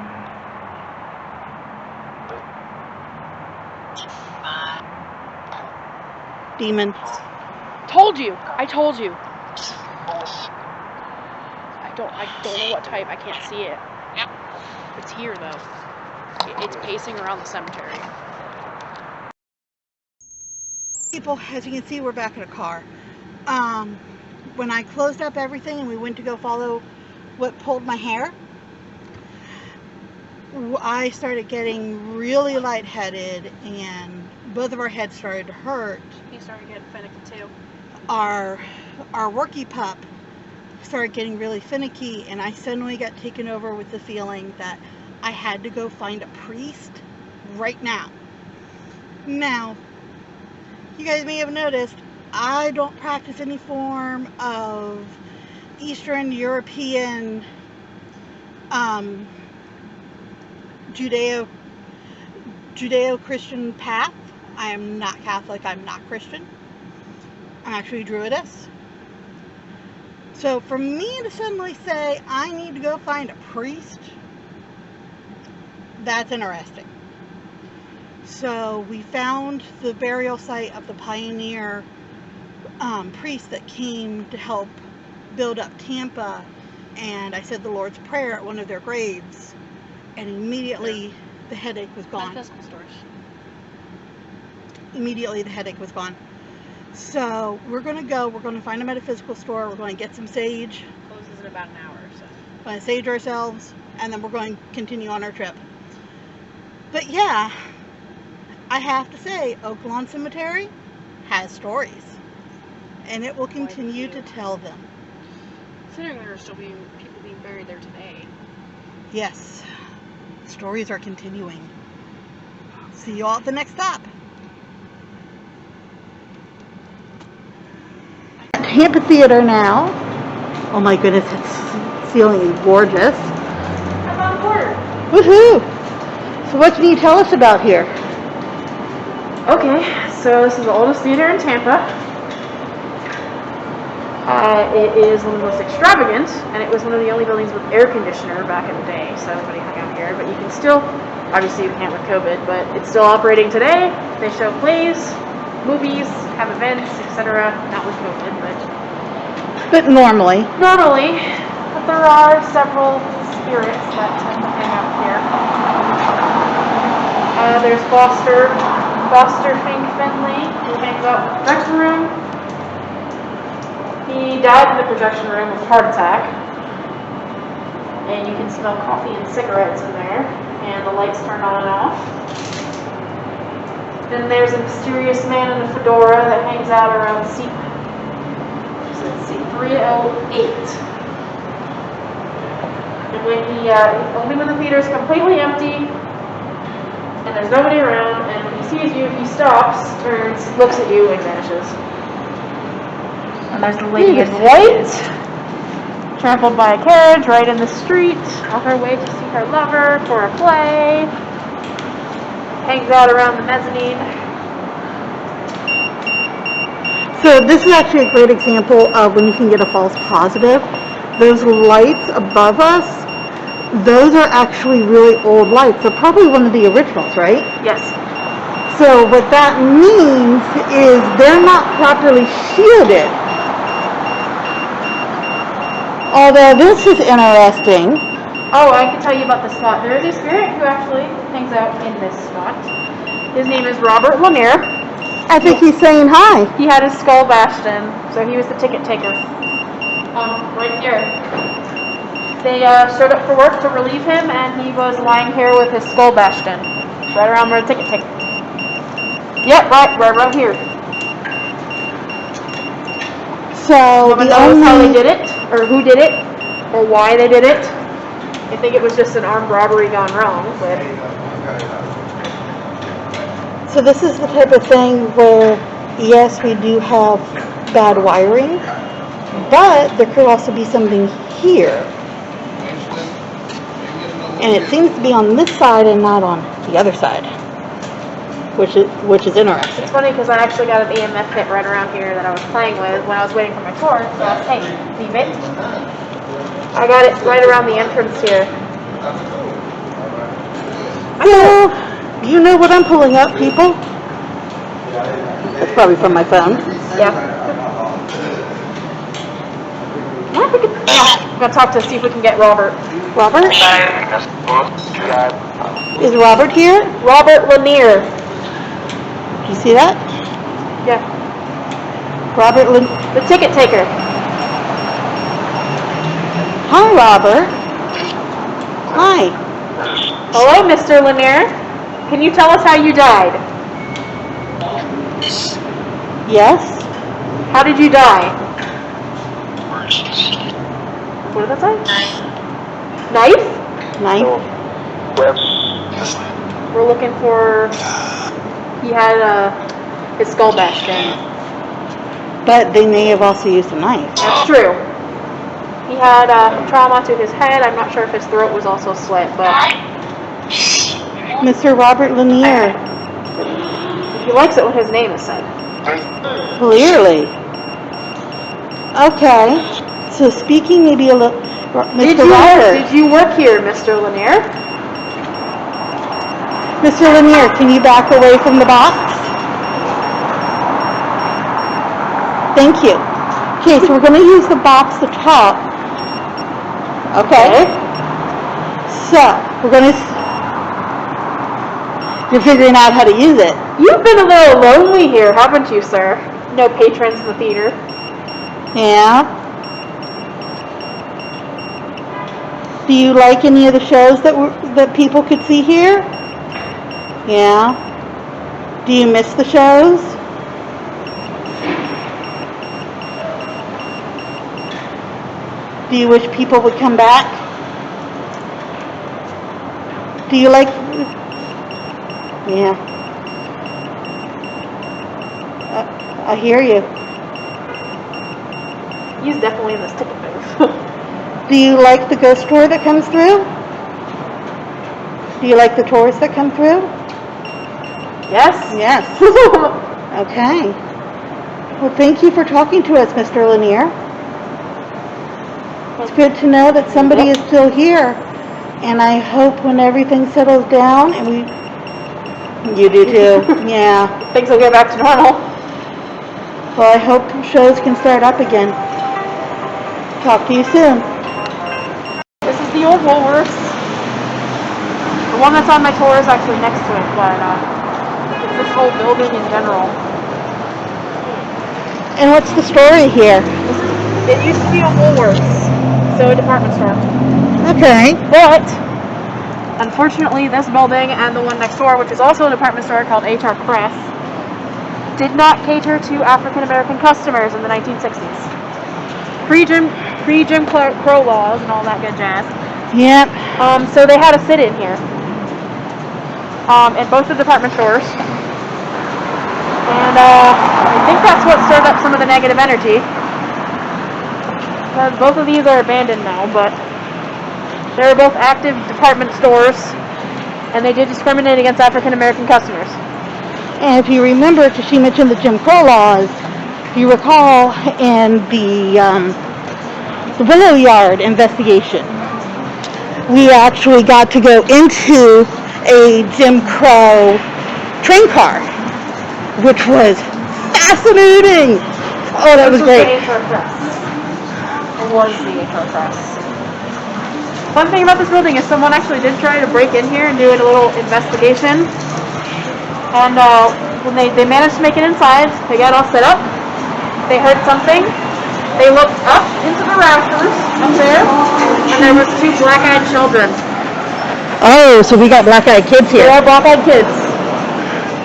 Demon. Told you. I told you. I don't know what type. I can't see it. It's here though. It's pacing around the cemetery. People, as you can see, we're back in a car. When I closed up everything and we went to go follow what pulled my hair, I started getting really lightheaded and both of our heads started to hurt. He started getting finicky too. Our worky pup started getting really finicky, and I suddenly got taken over with the feeling that I had to go find a priest right now. Now, you guys may have noticed, I don't practice any form of Eastern European Judeo-Christian path. I am not Catholic, I'm not Christian. I'm actually Druidess. So for me to suddenly say I need to go find a priest, that's interesting. So we found the burial site of the pioneer priest that came to help build up Tampa, and I said the Lord's Prayer at one of their graves, and immediately the headache was gone. Metaphysical stores. Immediately the headache was gone. So we're going to find a metaphysical store, we're going to get some sage. Closes in about an hour or so. We're going to sage ourselves, and then we're going to continue on our trip. But yeah, I have to say, Oak Lawn Cemetery has stories, and it will continue to tell them. Considering there are still people being buried there today. Yes, stories are continuing. See you all at the next stop. Tampa Theater now. Oh my goodness, its ceiling is gorgeous. I found a quarter. Woohoo! So what can you tell us about here? Okay, so this is the oldest theater in Tampa. It is one of the most extravagant, and it was one of the only buildings with air conditioner back in the day, so everybody hung out here. But you can still, obviously you can't with COVID, but it's still operating today. They show plays, movies, have events, etc. Not with COVID, but normally. Normally, but there are several spirits that tend to hang out here. There's Foster Fink Finley, who hangs out in the projection room. He died in the projection room with a heart attack. And you can smell coffee and cigarettes in there, and the lights turned on and off. Then there's a mysterious man in a fedora that hangs out around seat 308. And when only when the theater is completely empty and there's nobody around, and when he sees you, he stops, turns, looks at you, and vanishes. And there's the lady in white, trampled by a carriage right in the street, on her way to see her lover for a play. Hangs out around the mezzanine. So this is actually a great example of when you can get a false positive. Those lights above us, those are actually really old lights. They're probably one of the originals, right? Yes. So what that means is they're not properly shielded. Although this is interesting. Oh, I can tell you about the spot. There is a spirit who actually hangs out in this spot. His name is Robert Lanier. I think he's saying hi. He had his skull bashed in, so he was the ticket taker. Right here. They showed up for work to relieve him, and he was lying here with his skull bashed in, right around where the ticket taker. Yep, right here. So Nobody knows how they did it, or who did it, or why they did it. I think it was just an armed robbery gone wrong, but... So this is the type of thing where, yes, we do have bad wiring, but there could also be something here. And it seems to be on this side and not on the other side, which is interesting. It's funny because I actually got an EMF hit right around here that I was playing with when I was waiting for my tour. So I was, hey, leave it. I got it right around the entrance here. So, do you know what I'm pulling up, people? That's probably from my phone. Yeah. I'm going to talk to see if we can get Robert. Robert? Is Robert here? Robert Lanier. You see that? Yeah. Robert The ticket taker. Hi, Robert. Hi. Hello, Mr. Lanier. Can you tell us how you died? Yes? How did you die? What did that say? Knife? Knife? We're looking for... He had his skull bashed in. But they may have also used a knife. That's true. He had trauma to his head. I'm not sure if his throat was also slit, but... Mr. Robert Lanier. He likes it when his name is said. Clearly. Okay. So speaking maybe a little... Mr. Robert. Did you work here, Mr. Lanier? Mr. Lanier, can you back away from the box? Thank you. Okay, so we're going to use the box to talk. Okay. So, we're going to... You're figuring out how to use it. You've been a little lonely here, haven't you, sir? No patrons in the theater. Yeah. Do you like any of the shows that people could see here? Yeah. Do you miss the shows? Do you wish people would come back? Do you like... Yeah. I hear you. He's definitely in this ticket booth. Do you like the ghost tour that comes through? Do you like the tours that come through? Yes? Yes. Okay. Well, thank you for talking to us, Mr. Lanier. It's good to know that somebody is still here. And I hope when everything settles down and we... You do too. Yeah. Things will get back to normal. Well, I hope shows can start up again. Talk to you soon. This is the old Woolworths. The one that's on my tour is actually next to it, but it's this whole building in general. And what's the story here? It used to be a Woolworths, so a department store. Okay. But, unfortunately, this building and the one next door, which is also a department store called HR Press, did not cater to African American customers in the 1960s. Pre-Jim Crow laws and all that good jazz. Yep. So they had a sit-in here. In both the department stores. And I think that's what stirred up some of the negative energy. Because both of these are abandoned now, but they were both active department stores, and they did discriminate against African American customers. And if you remember, because she mentioned the Jim Crow laws, you recall in the Willow Yard investigation, we actually got to go into a Jim Crow train car, which was fascinating. Oh, that was great. was the protest. Fun thing about this building is someone actually did try to break in here and do a little investigation. And when they managed to make it inside, they got all set up. They heard something. They looked up into the rafters up there, and there was 2 black-eyed children. Oh, so we got black-eyed kids They here. are black-eyed kids.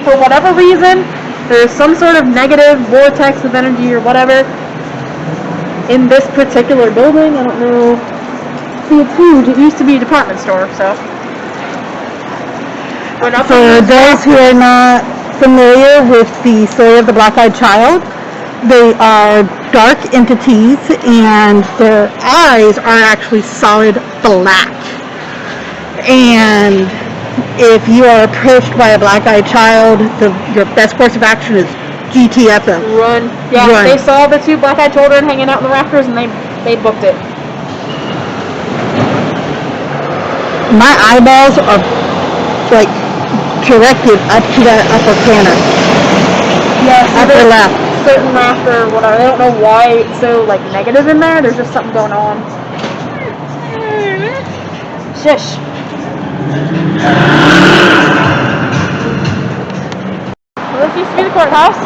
For whatever reason, there's some sort of negative vortex of energy or whatever in this particular building. I don't know. See, it's huge. It used to be a department store, so. For those who are not familiar with the story of the black-eyed child, they are dark entities and their eyes are actually solid black. And if you are approached by a black-eyed child, your best course of action is GTFO. Run. Yeah, Run. They saw the 2 black-eyed children hanging out in the rafters and they booked it. My eyeballs are like directed up to that upper corner. Yeah, Upper left. Certain rafter or whatever. I don't know why it's so like negative in there. There's just something going on. Shush. Well, this used to be the courthouse.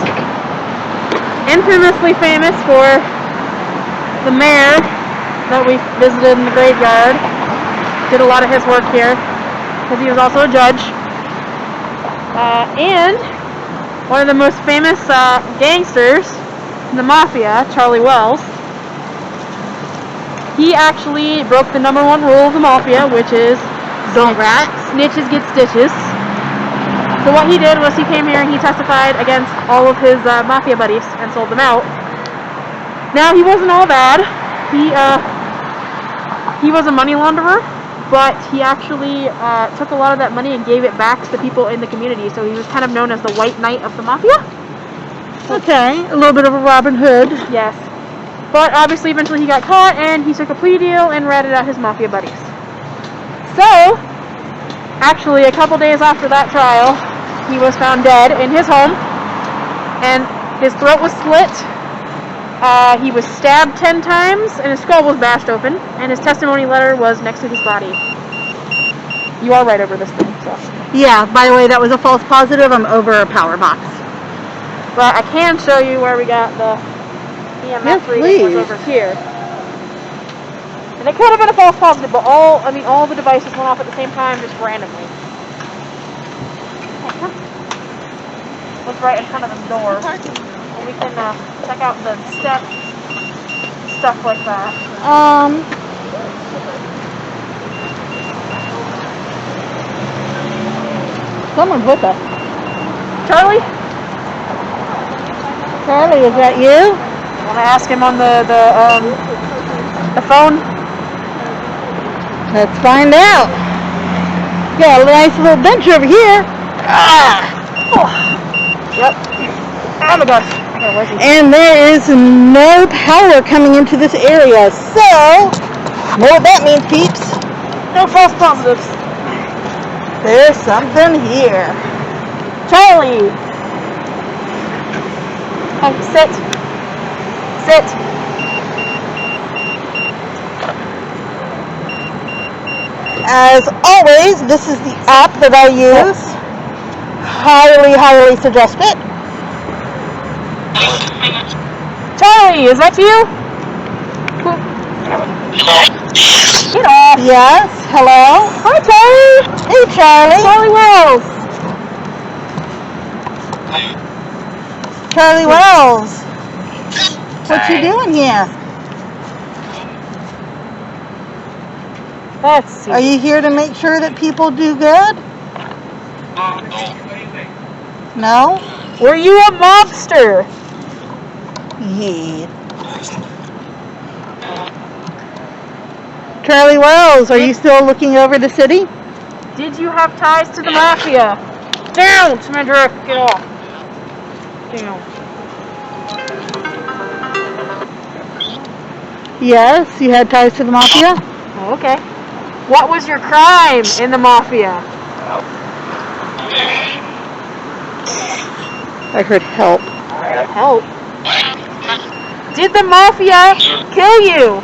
Infamously famous for the mayor that we visited in the graveyard. Did a lot of his work here because he was also a judge. And one of the most famous gangsters in the mafia, Charlie Wells, he actually broke the #1 rule of the mafia, which is don't rat, snitches get stitches. So what he did was he came here and he testified against all of his mafia buddies and sold them out. Now, he wasn't all bad. He was a money launderer, but he actually took a lot of that money and gave it back to the people in the community. So he was kind of known as the White Knight of the Mafia. Okay, a little bit of a Robin Hood. Yes. But obviously eventually he got caught and he took a plea deal and ratted out his mafia buddies. So, actually a couple days after that trial, he was found dead in his home and his throat was slit. He was stabbed 10 times and his skull was bashed open, and his testimony letter was next to his body. You are right over this thing, so. Yeah, by the way, that was a false positive. I'm over a power box. But I can show you where we got the EMF Yes, reading was please. over here. And it could have been a false positive, but all the devices went off at the same time, just randomly. Look right in front of the door. And we can check out the steps, stuff like that. Someone's with us. Charlie? Charlie, is that you? Want to ask him on the phone? Let's find out. Got a nice little bench over here. Yep. Oh my gosh. Okay, where's he? And there is no power coming into this area. So, know what that means, peeps? No false positives. There's something here. Charlie! Hey, sit. Sit. As always, this is the app that I use. Highly, highly suggest it. Charlie, is that you? Get off. Yes, hello? Hi, Charlie. Hey, Charlie. Charlie Wells. Charlie Wells. What you doing here? Let's see. Are you here to make sure that people do good? No? Were you a mobster? Yeah. Charlie Wells, are you still looking over the city? Did you have ties to the mafia? Down, Smedrick. Get off. Down. Yes, you had ties to the mafia? Oh, okay. What was your crime in the mafia? I heard help. Help. Did the mafia kill you?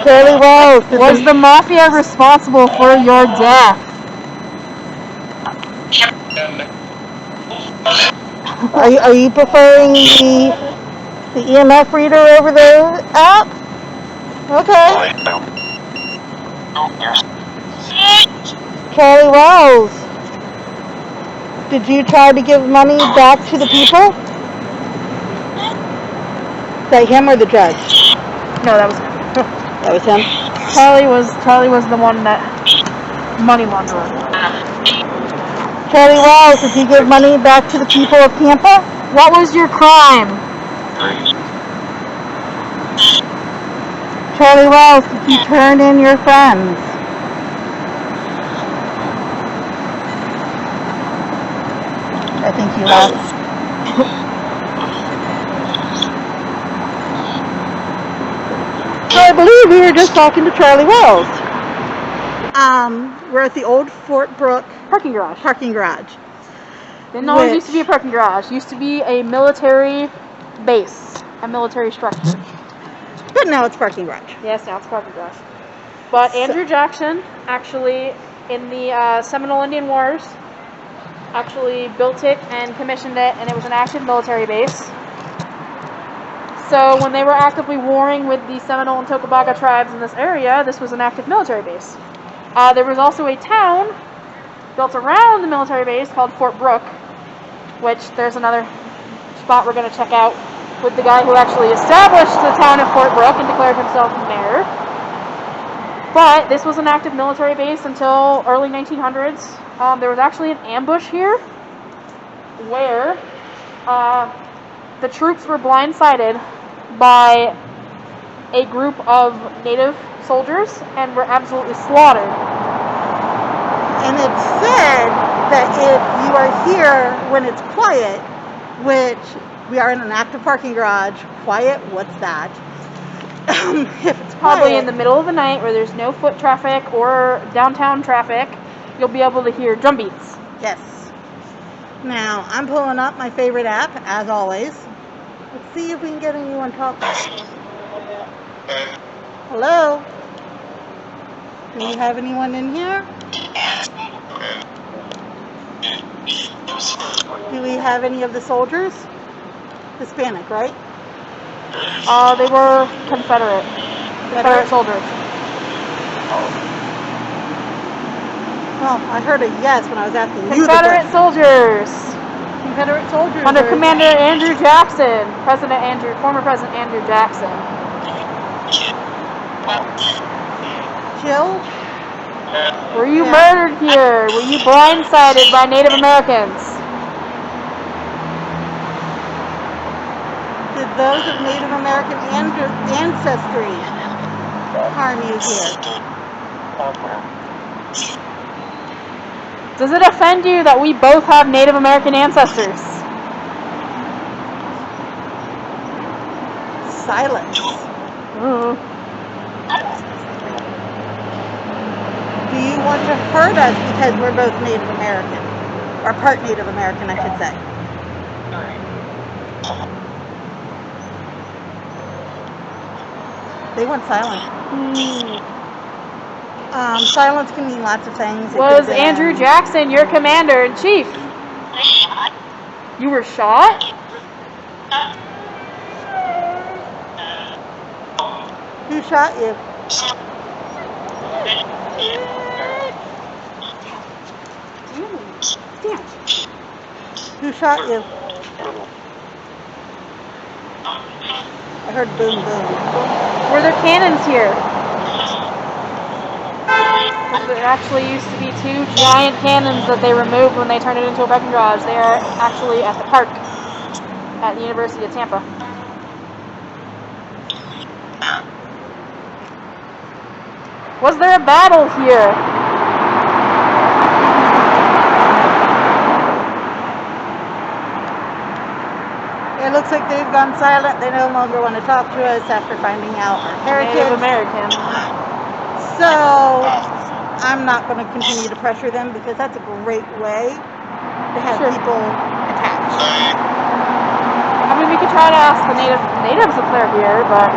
Charlie Rose, Was the mafia responsible for your death? Are you preferring the EMF reader over the app? Okay. Charlie Rose, did you try to give money back to the people? Is that him or the judge? No, that was him. That was him. Charlie was the one that money launderer. Charlie Rose, did you give money back to the people of Tampa? What was your crime? Charlie Rose, did you turn in your friends? I think you left. So I believe we were just talking to Charlie Wells. We're at the old Fort Brooke Parking garage. Didn't always used to be a parking garage. Used to be a military base, a military structure. But now it's parking garage. Yes, now it's parking garage. But Andrew Jackson, actually, in the Seminole Indian Wars, actually built it and commissioned it, and it was an active military base. So when they were actively warring with the Seminole and Tocobaga tribes in this area, this was an active military base. There was also a town built around the military base called Fort Brooke, which there's another spot we're going to check out with the guy who actually established the town of Fort Brooke and declared himself mayor. But this was an active military base until early 1900s. There was actually an ambush here where the troops were blindsided by a group of native soldiers and were absolutely slaughtered. And it's said that if you are here when it's quiet, which we are in an active parking garage, quiet, what's that? If it's Probably quiet, in the middle of the night where there's no foot traffic or downtown traffic, you'll be able to hear drum beats. Yes. Now, I'm pulling up my favorite app, as always. Let's see if we can get anyone talking. Hello? Do we have anyone in here? Do we have any of the soldiers? Hispanic, right? They were Confederate soldiers. Well, I heard a yes when I was asking you the Confederate question. soldiers. Confederate soldiers. Under Commander Andrew Jackson, former President Andrew Jackson. Jill? Were you murdered here? Were you blindsided by Native Americans? Did those of Native American ancestry harm you here? Does it offend you that we both have Native American ancestors? Silence. Do you want to hurt us because we're both Native American? Or part Native American, I should say. They want silence. Silence can mean lots of things. Was Andrew Jackson your commander-in-chief? You were shot? Who shot you? Damn. Who shot you? I heard boom, boom. Were there cannons here? There actually used to be 2 giant cannons that they removed when they turned it into a parking garage. They are actually at the park at the University of Tampa. Was there a battle here? It looks like they've gone silent. They no longer want to talk to us after finding out our heritage. Native American. So, I'm not going to continue to pressure them because that's a great way to have people attached. I mean, we could try to ask the natives if they're here, but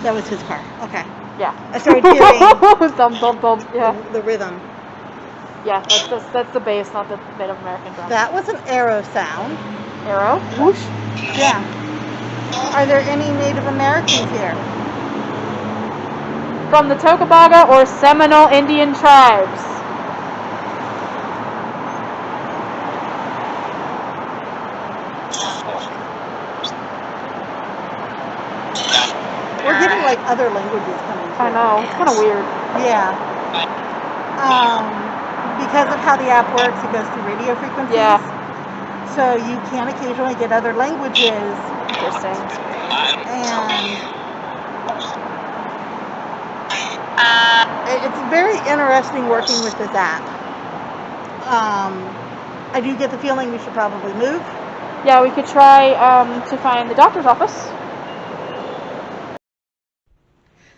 That was his car. Okay. Yeah. I started hearing Thump, thump, thump. Yeah. the rhythm. Yeah, that's the bass, not the Native American drum. That was an arrow sound. Arrow? Whoosh. Yeah. Are there any Native Americans here? From the Tocobaga or Seminole Indian tribes. We're getting like other languages coming through. I know, it's kind of weird. Yeah. Because of how the app works, it goes through radio frequencies. Yeah. So you can occasionally get other languages. Interesting. And it's very interesting working with this app. I do get the feeling we should probably move. Yeah, we could try to find the doctor's office.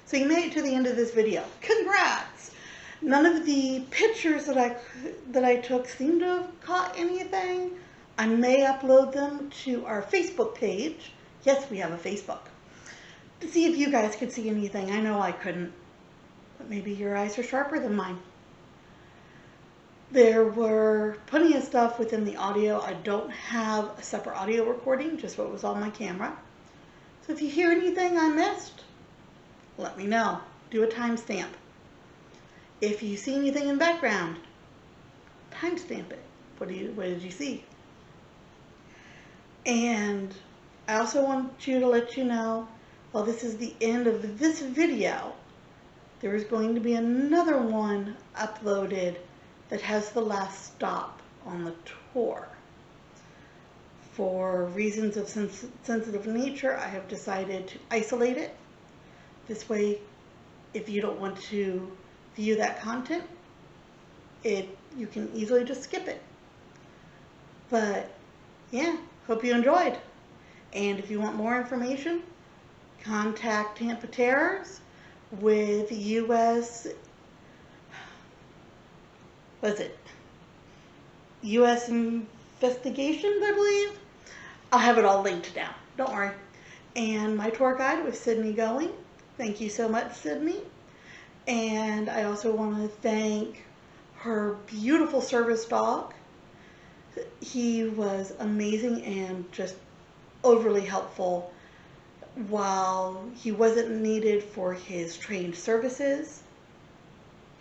So you made it to the end of this video. Congrats! None of the pictures that I took seem to have caught anything. I may upload them to our Facebook page. Yes, we have a Facebook. To see if you guys could see anything. I know I couldn't. But maybe your eyes are sharper than mine. There were plenty of stuff within the audio. I don't have a separate audio recording, just what was on my camera. So if you hear anything I missed, let me know. Do a timestamp. If you see anything in the background, timestamp it. What did you see? And I also want you to let you know, while this is the end of this video, there is going to be another one uploaded that has the last stop on the tour. For reasons of sensitive nature, I have decided to isolate it. This way, if you don't want to view that content, you can easily just skip it. But yeah, hope you enjoyed. And if you want more information, contact Tampa Terrors with U.S. U.S. Investigations, I believe. I'll have it all linked down. Don't worry. And my tour guide was Sydney Going. Thank you so much, Sydney. And I also want to thank her beautiful service dog. He was amazing and just overly helpful. While he wasn't needed for his trained services,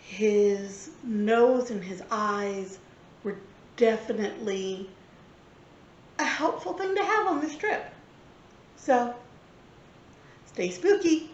his nose and his eyes were definitely a helpful thing to have on this trip. So, stay spooky.